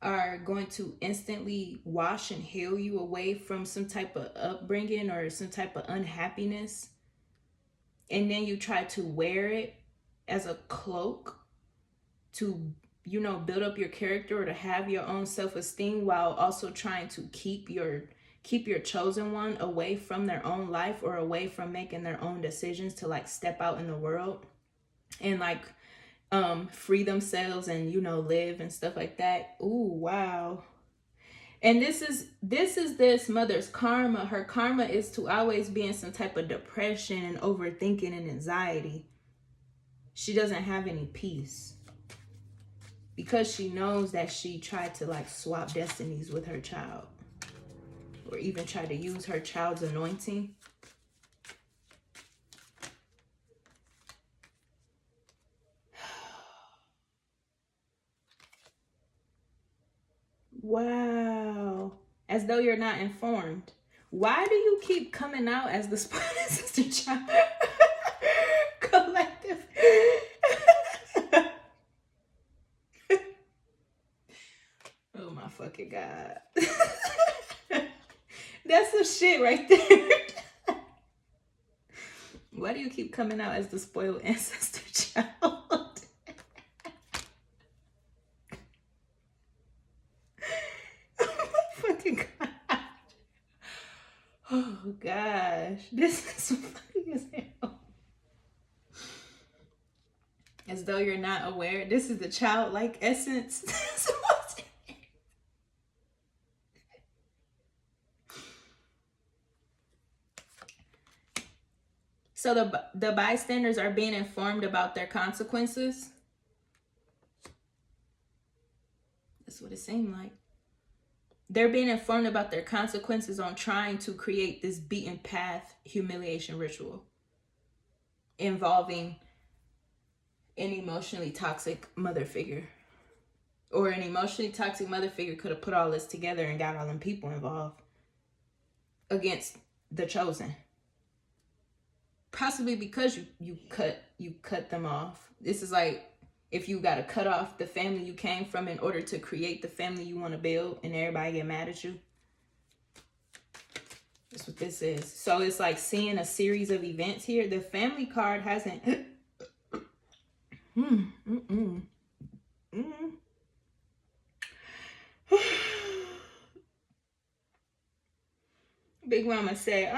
are going to instantly wash and heal you away from some type of upbringing or some type of unhappiness, and then you try to wear it as a cloak to, you know, build up your character or to have your own self-esteem while also trying to keep your chosen one away from their own life or away from making their own decisions to like step out in the world and like free themselves and, you know, live and stuff like that. Ooh, wow. And this is this mother's karma. Her karma is to always be in some type of depression and overthinking and anxiety. She doesn't have any peace because she knows that she tried to like swap destinies with her child, or even try to use her child's anointing. Wow. As though you're not informed. Why do you keep coming out as the spoiled sister child? Collective. Oh my fucking God. That's some shit right there. Why do you keep coming out as the spoiled ancestor child? Oh gosh, this is funny as hell. As though you're not aware, this is the childlike essence. So the bystanders are being informed about their consequences. That's what it seemed like. They're being informed about their consequences on trying to create this beaten path humiliation ritual involving an emotionally toxic mother figure. Or an emotionally toxic mother figure could have put all this together and got all them people involved against the chosen. Possibly because you cut them off. This is like, if you got to cut off the family you came from in order to create the family you want to build, and everybody get mad at you. That's what this is. So it's like seeing a series of events here. The family card hasn't... Big Mama say,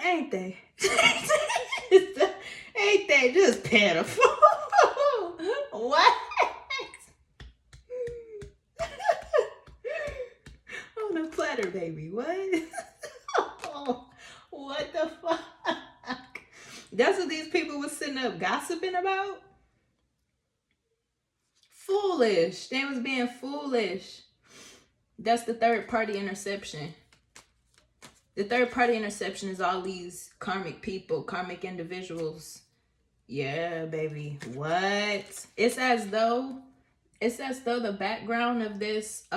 ain't they? Ain't they just pitiful? What? On a platter, baby. What? Oh, what the fuck? That's what these people was sitting up gossiping about? Foolish. They was being foolish. That's the third party interception. The third party interception is all these karmic people, karmic individuals. Yeah, baby. What? It's as though the background of this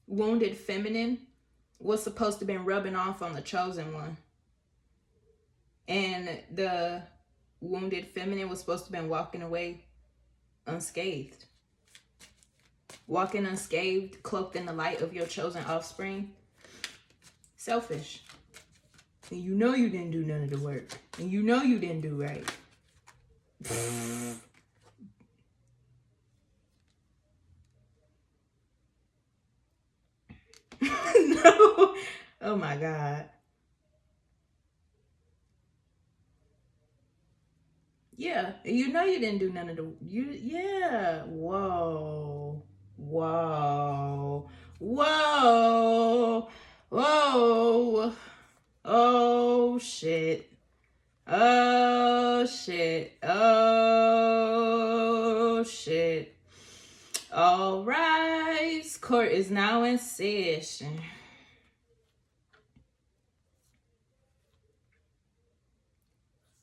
wounded feminine was supposed to have been rubbing off on the chosen one. And the wounded feminine was supposed to have been walking away unscathed. Walking unscathed, cloaked in the light of your chosen offspring. Selfish. And you know you didn't do none of the work. And you know you didn't do right. No. Oh my God. Yeah. You know you didn't do none of the... Yeah. Whoa. Whoa. Whoa. Whoa. Oh shit. Oh shit. Oh shit. All right. Court is now in session.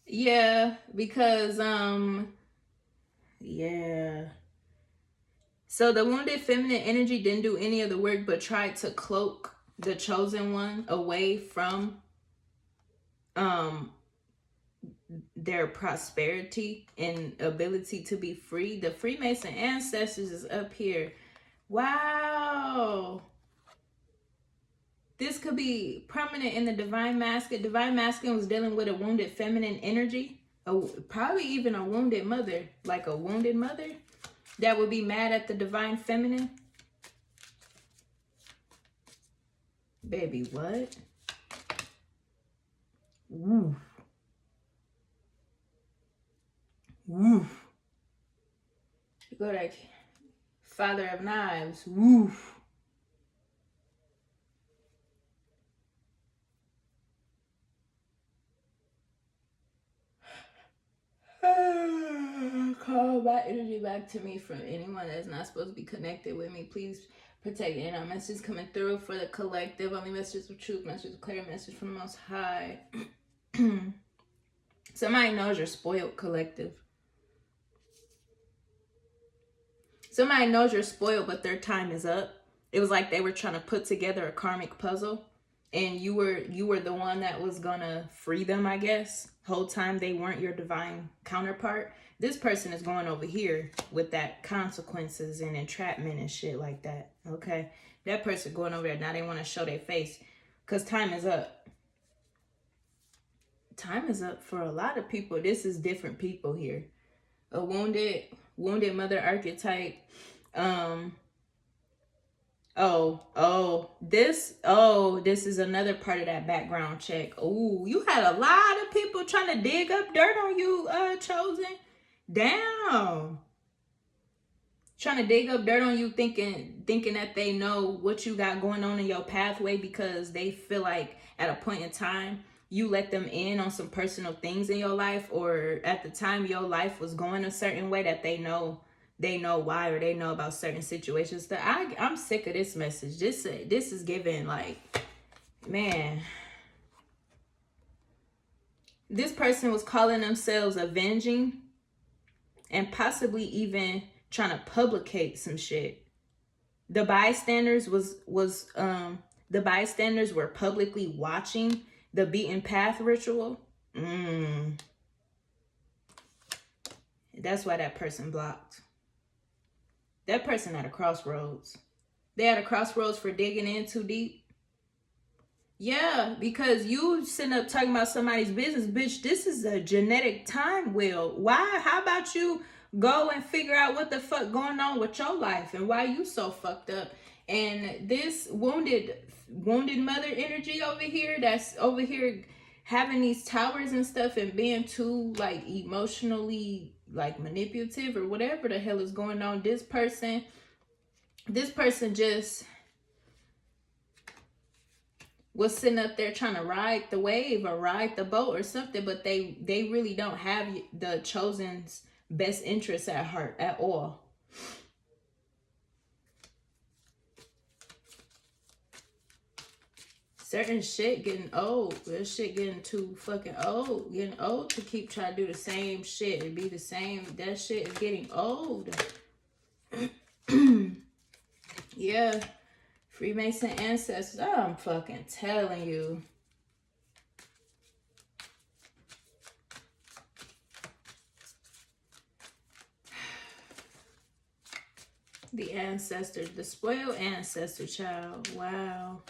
Yeah, because yeah. So the wounded feminine energy didn't do any of the work but tried to cloak the chosen one away from their prosperity and ability to be free. The Freemason ancestors is up here. Wow. This could be prominent in the Divine Masculine. Divine Masculine was dealing with a wounded feminine energy. Probably even a wounded mother. Like a wounded mother that would be mad at the Divine Feminine. Baby, what? Woof. Woof. You go like Father of Knives. Woof. Call my energy back to me from anyone that's not supposed to be connected with me. Please protect it. And messages coming through for the collective. Only messages of truth, messages of clarity, messages from the Most High. Somebody knows you're spoiled, collective. Somebody knows you're spoiled, but their time is up. It was like they were trying to put together a karmic puzzle, and you were the one that was gonna free them, I guess. Whole time they weren't your divine counterpart. This person is going over here with that consequences and entrapment and shit like that. Okay, that person going over there now. They want to show their face because time is up. Time is up for a lot of people. This is different people here. A wounded mother archetype. This is another part of that background check. Oh, you had a lot of people trying to dig up dirt on you, chosen. Damn. Trying to dig up dirt on you, thinking that they know what you got going on in your pathway because they feel like at a point in time you let them in on some personal things in your life, or at the time your life was going a certain way that they know why, or they know about certain situations. That I'm sick of this message. This is giving like, man, this person was calling themselves avenging and possibly even trying to publicate some shit. The bystanders the bystanders were publicly watching the beaten path ritual. That's why that person blocked. That person at a crossroads. They at a crossroads for digging in too deep. Yeah, because you sitting up talking about somebody's business. Bitch, this is a genetic time wheel. Why? How about you go and figure out what the fuck going on with your life and why you so fucked up? And this wounded mother energy over here, that's over here having these towers and stuff and being too like emotionally like manipulative or whatever the hell is going on. This person just was sitting up there trying to ride the wave or ride the boat or something, but they really don't have the chosen's best interests at heart at all. Certain shit getting old. This shit getting too fucking old. Getting old to keep trying to do the same shit and be the same. That shit is getting old. Yeah. Freemason ancestors. Oh, I'm fucking telling you. The ancestors. The spoiled ancestor child. Wow.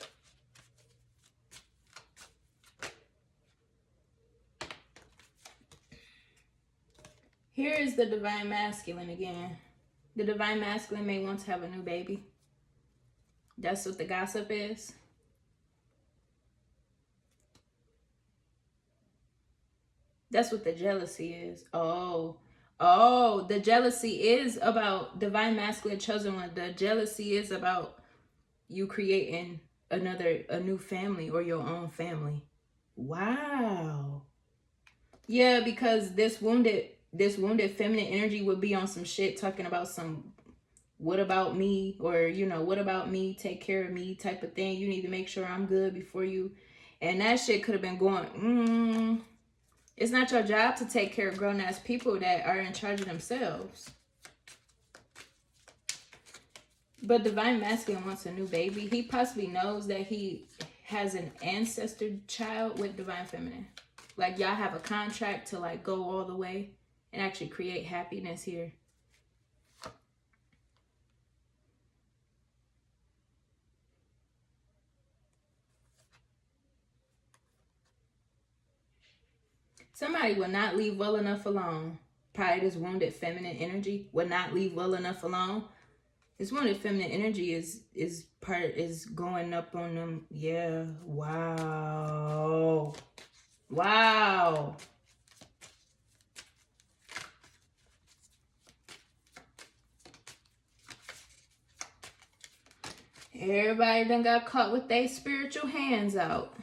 Here is the divine masculine again. The divine masculine may want to have a new baby. That's what the gossip is. That's what the jealousy is. Oh, the jealousy is about divine masculine chosen one. The jealousy is about you creating a new family or your own family. Wow. Yeah, because this wounded feminine energy would be on some shit talking about some what about me, or you know, what about me, take care of me type of thing. You need to make sure I'm good before you, and that shit could have been going it's not your job to take care of grown-ass people that are in charge of themselves. But divine masculine wants a new baby. He possibly knows that he has an ancestor child with divine feminine. Like y'all have a contract to like go all the way and actually create happiness here. Somebody will not leave well enough alone. Probably this wounded feminine energy will not leave well enough alone. This wounded feminine energy is going up on them. Yeah. Wow. Wow. Everybody done got caught with their spiritual hands out.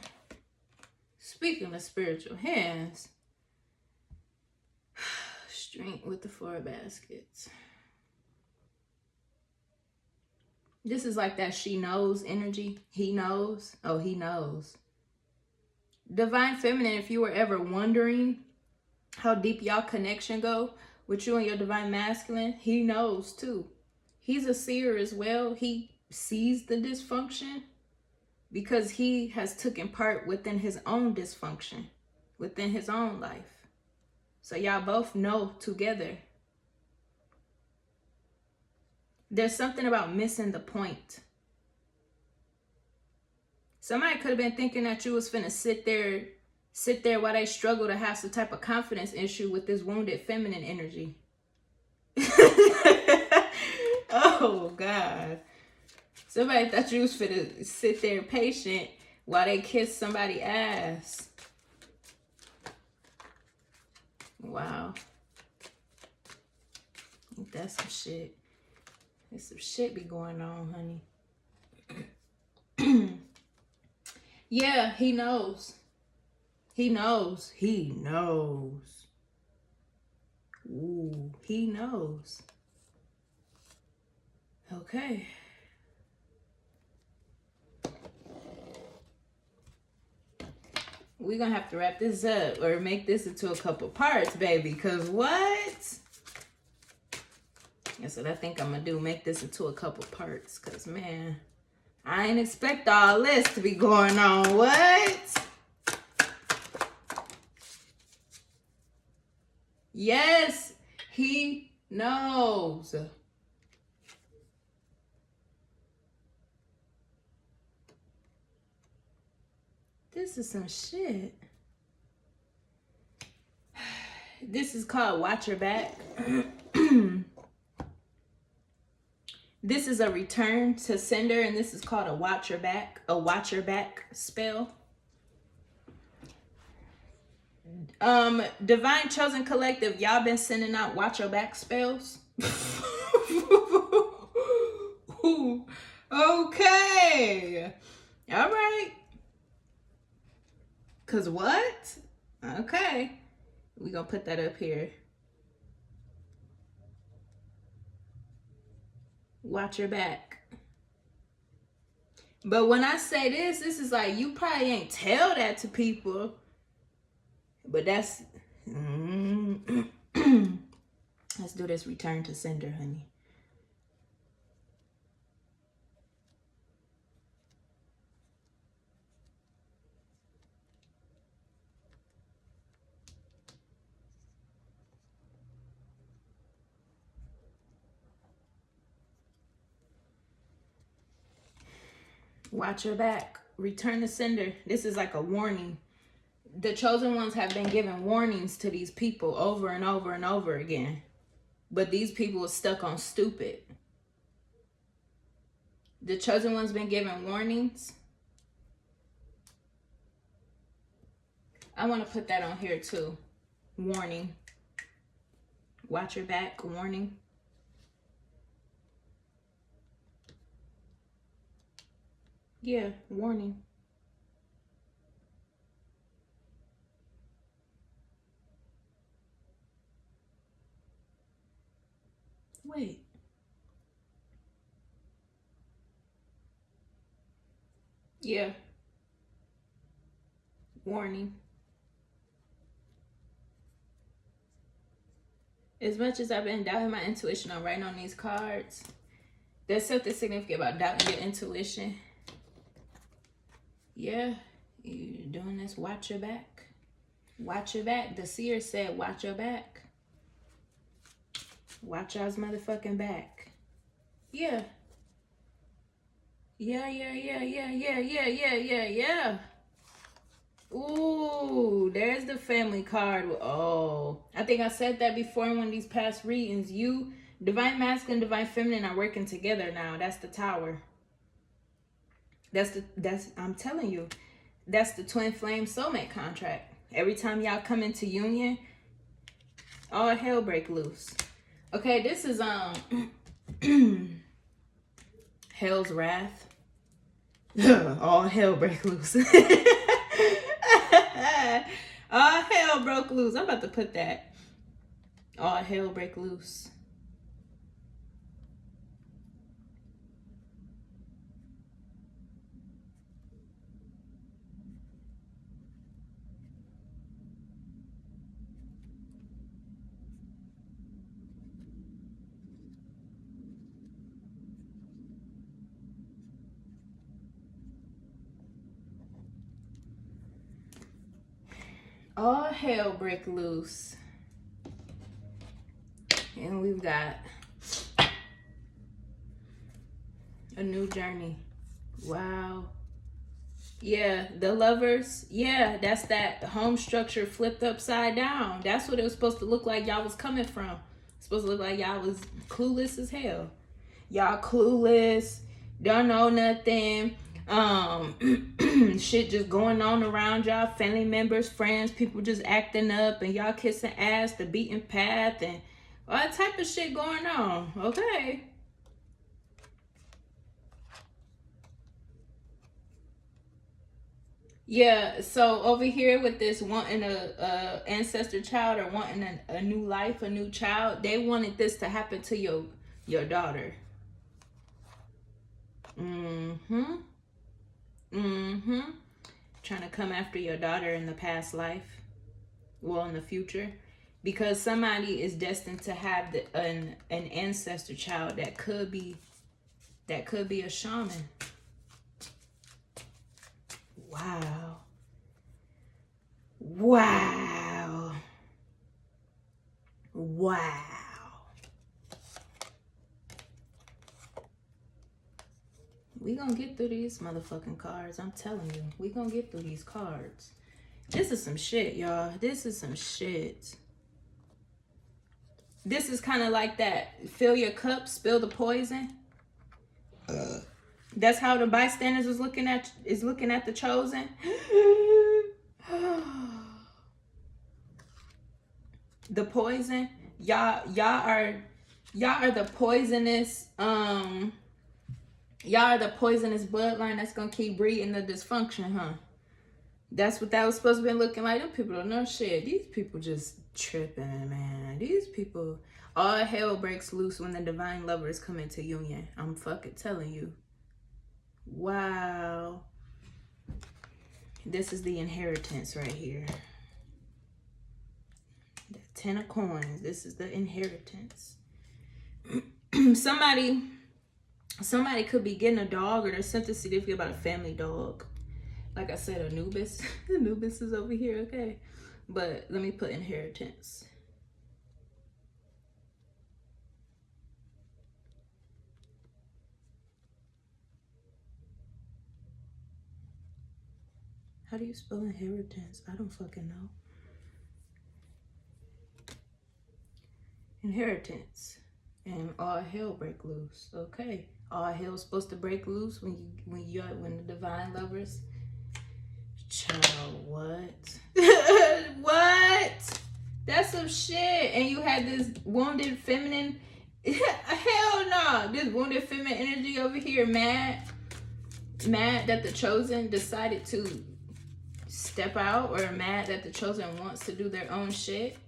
Speaking of spiritual hands, strength with the 4 baskets. This is like that she knows energy. He knows. Oh, he knows. Divine feminine, if you were ever wondering how deep y'all connection go with you and your divine masculine, he knows too. He's a seer as well. He sees the dysfunction because he has taken part within his own dysfunction, within his own life. So y'all both know together. There's something about missing the point. Somebody could have been thinking that you was finna sit there while they struggle to have some type of confidence issue with this wounded feminine energy. Oh, God. Somebody thought you was finna sit there patient while they kiss somebody's ass. Wow. That's some shit. There's some shit be going on, honey. Yeah, he knows. He knows. He knows. Ooh, he knows. Okay. We're going to have to wrap this up or make this into a couple parts, baby. Because what? That's what I think I'm going to do. Make this into a couple parts. Because, man, I ain't expect all this to be going on. What? Yes. He knows. This is some shit. This is called Watch Your Back. This is a return to sender, and this is called a Watch Your Back spell. Divine Chosen Collective, y'all been sending out Watch Your Back spells? Ooh, okay. All right. Cause what? Okay. We gonna put that up here. Watch your back. But when I say this is like, you probably ain't tell that to people. But that's... Let's do this return to sender, honey. Watch your back. Return to sender. This is like a warning. The chosen ones have been giving warnings to these people over and over and over again. But these people are stuck on stupid. The chosen ones been giving warnings. I want to put that on here too. Warning. Watch your back. Warning. Yeah, warning. Wait. Yeah. Warning. As much as I've been doubting my intuition, I'm writing on these cards. There's something significant about doubting your intuition. Yeah, you're doing this. Watch your back. Watch your back. The seer said, watch your back. Watch y'all's motherfucking back. Yeah. Yeah. Ooh, there's the family card. Oh, I think I said that before in one of these past readings. You, divine masculine, divine feminine are working together now. That's the tower. I'm telling you, that's the twin flame soulmate contract. Every time y'all come into union, all hell break loose. Okay, this is hell's wrath. All hell break loose. All hell broke loose. I'm about to put that. All hell break loose. All hell break loose. And we've got a new journey. Wow. Yeah, the lovers. Yeah, that's that home structure flipped upside down. That's what it was supposed to look like y'all was coming from. It's supposed to look like y'all was clueless as hell. Y'all clueless. Don't know nothing. Shit just going on around y'all, family members, friends, people just acting up, and y'all kissing ass, the beaten path, and all that type of shit going on. Okay. Yeah, so over here with this wanting a ancestor child or wanting a new life, a new child, they wanted this to happen to your daughter. Trying to come after your daughter in the past life, well, in the future, because somebody is destined to have an ancestor child that could be a shaman. Wow. Wow. Wow. We gonna get through these motherfucking cards. I'm telling you. We gonna get through these cards. This is some shit, y'all. This is some shit. This is kind of like that. Fill your cup, spill the poison. That's how the bystanders is looking at the chosen. The poison. Y'all are the poisonous y'all are the poisonous bloodline that's gonna keep breeding the dysfunction, huh? That's what that was supposed to be looking like. Them people don't know shit. These people just tripping, man. These people, all hell breaks loose when the divine lovers come into union. I'm fucking telling you. Wow. This is the inheritance right here. The 10 of coins. This is the inheritance. Somebody could be getting a dog, or there's something significant about a family dog. Like I said, Anubis. Anubis is over here, okay? But let me put inheritance. How do you spell inheritance? I don't fucking know. Inheritance. And all hell break loose. Okay. All hell's supposed to break loose when the divine lovers. Child, what? What? That's some shit. And you had this wounded feminine. Hell no. This wounded feminine energy over here. Mad that the chosen decided to step out, or mad that the chosen wants to do their own shit.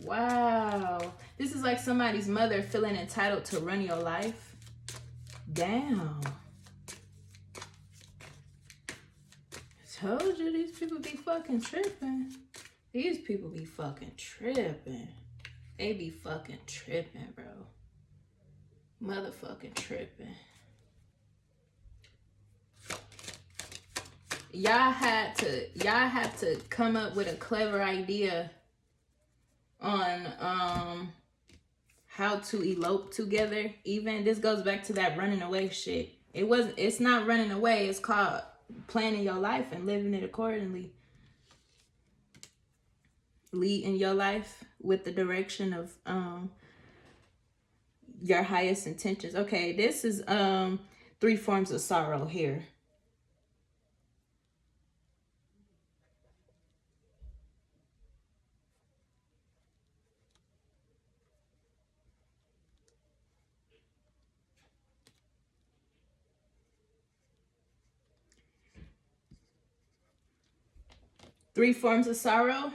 Wow. This is like somebody's mother feeling entitled to run your life. Damn. Told you these people be fucking tripping. These people be fucking tripping. They be fucking tripping, bro. Motherfucking tripping. Y'all had to come up with a clever idea on how to elope together. Even this goes back to that running away shit. It's not running away, it's called planning your life and living it accordingly. Leading your life with the direction of your highest intentions. Okay, this is 3 forms of sorrow here. Three forms of sorrow.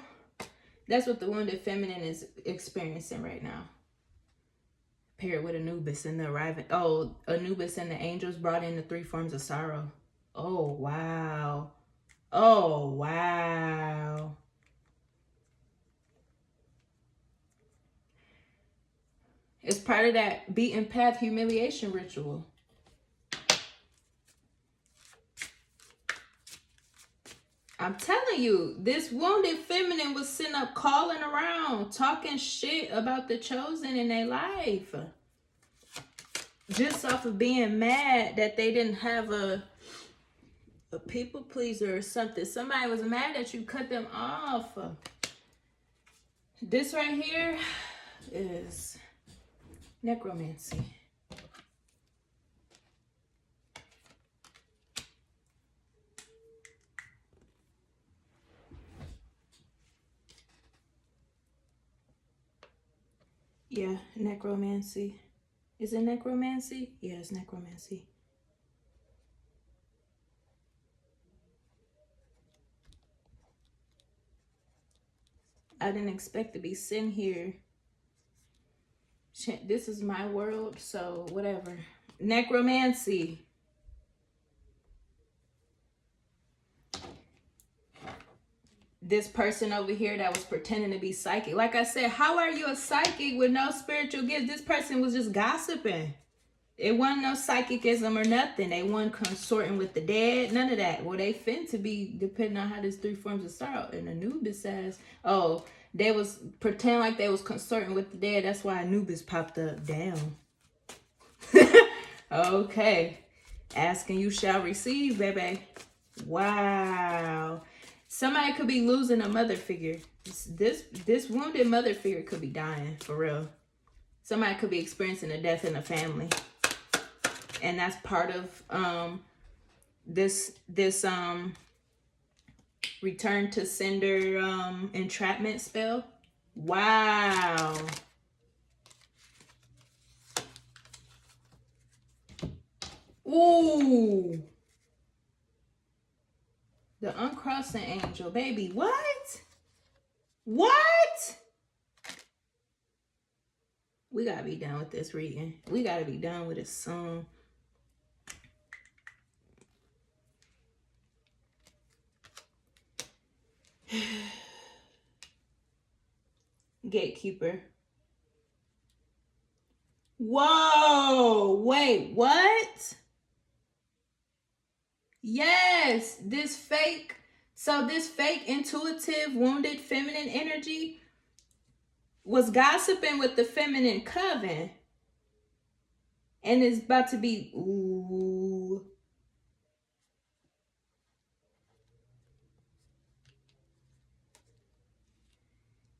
That's what the wounded feminine is experiencing right now. Paired with Anubis and the arriving. Oh, Anubis and the angels brought in the 3 forms of sorrow. Oh, wow. Oh, wow. It's part of that beaten path humiliation ritual. I'm telling you, this wounded feminine was sitting up calling around, talking shit about the chosen in their life. Just off of being mad that they didn't have a people pleaser or something. Somebody was mad that you cut them off. This right here is necromancy. Yeah, necromancy. Is it necromancy? Yeah, it's necromancy. I didn't expect to be sitting here. This is my world, so whatever. Necromancy. This person over here that was pretending to be psychic. Like I said, how are you a psychic with no spiritual gifts? This person was just gossiping. It wasn't no psychicism or nothing. They weren't consorting with the dead. None of that. Well, they fin to be, depending on how this 3 forms of sorrow. And Anubis says, oh, they was pretending like they was consorting with the dead. That's why Anubis popped up. Damn. Okay. Ask and you shall receive, baby. Wow. Somebody could be losing a mother figure. This wounded mother figure could be dying, for real. Somebody could be experiencing a death in the family. And that's part of this return to sender entrapment spell. Wow. Ooh. The uncrossing angel, baby. What? What? We gotta be done with this reading. We gotta be done with it soon. Gatekeeper. Whoa, wait, what? Yes, this fake intuitive wounded feminine energy was gossiping with the feminine coven and is about to be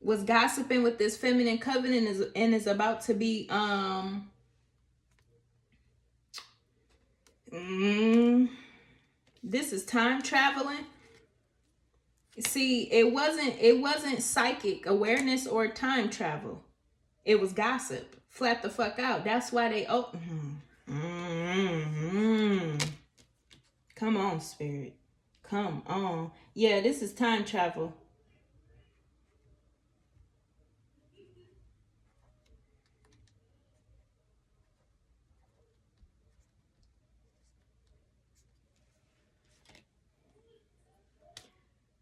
was gossiping with this feminine coven and is about to be this is time traveling. See, it wasn't psychic awareness or time travel. It was gossip. Flat the fuck out. That's why they Come on, spirit. Come on. Yeah, this is time travel.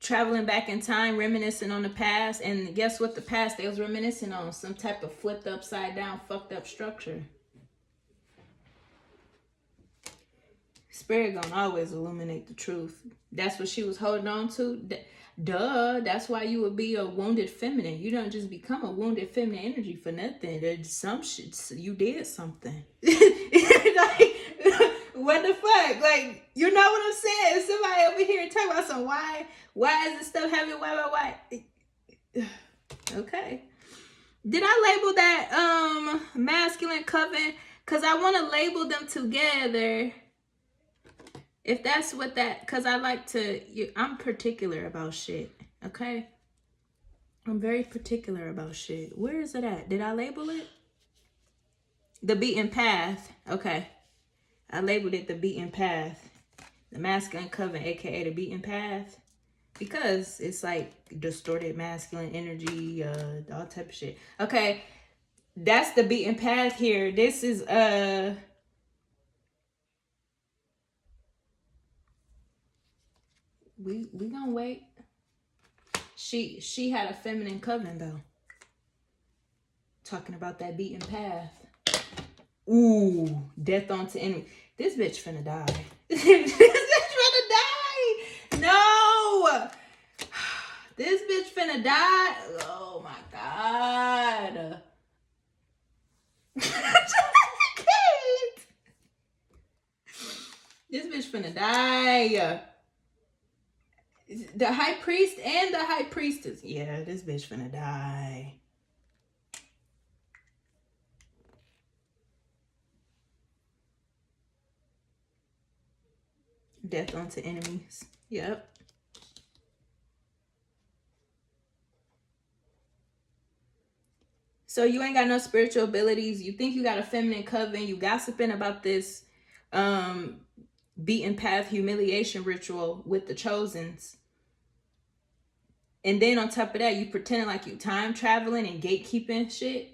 Traveling back in time, reminiscing on the past. And guess what the past they was reminiscing on? Some type of flipped upside down, fucked up structure. Spirit gonna always illuminate the truth. That's what she was holding on to. Duh. That's why you would be a wounded feminine. You don't just become a wounded feminine energy for nothing. There's some shit. You did something. Like, what the fuck? Like, you know what I'm saying? Somebody over here talking about some why is this stuff happening? Why? Okay. Did I label that masculine coven? Because I want to label them together. If that's what that, because I like to, I'm particular about shit, okay? I'm very particular about shit. Where is it at? Did I label it? The beaten path. Okay. I labeled it the beaten path. The masculine coven, aka the beaten path. Because it's like distorted masculine energy, all type of shit. Okay. That's the beaten path here. This is, we gonna wait. She had a feminine coven though. Talking about that beaten path. Ooh, death onto enemy. This bitch finna die. This bitch finna die. No. This bitch finna die. Oh my God. This bitch finna die. The high priest and the high priestess. Yeah, this bitch finna die. Death onto enemies. Yep. So you ain't got no spiritual abilities. You think you got a feminine coven. You gossiping about this beaten path humiliation ritual with the chosens. And then on top of that, you pretending like you time traveling and gatekeeping shit.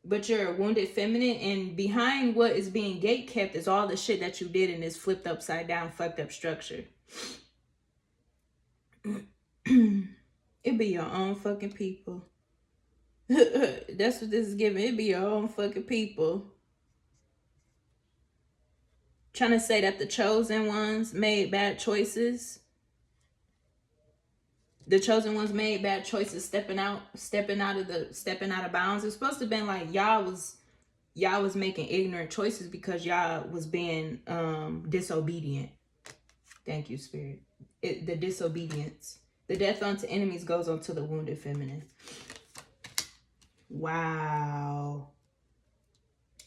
But you're a wounded feminine, and behind what is being gate kept is all the shit that you did in this flipped upside down, fucked up structure. It be your own fucking people. That's what this is giving. It be your own fucking people. Trying to say that the chosen ones made bad choices. The chosen ones made bad choices stepping out of bounds. It's supposed to have been like y'all was y'all was making ignorant choices because y'all was being disobedient. Thank you, Spirit. The disobedience. The death unto enemies goes on to the wounded feminine. Wow.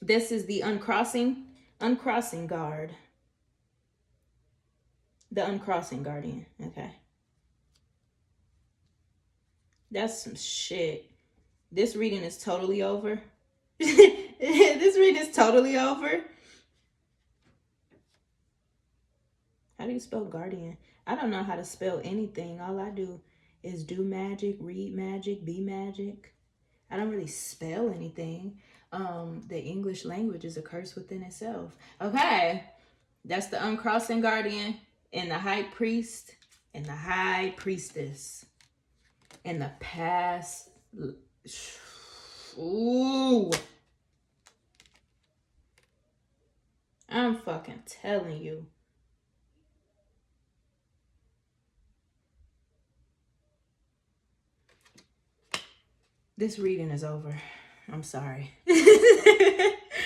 This is the uncrossing guard. The uncrossing guardian. Okay. That's some shit. This reading is totally over. This reading is totally over. How do you spell guardian? I don't know how to spell anything. All I do is do magic, read magic, be magic. I don't really spell anything. The English language is a curse within itself. Okay. That's the uncrossing guardian and the high priest and the high priestess. And the past. Ooh. I'm fucking telling you. This reading is over. I'm sorry.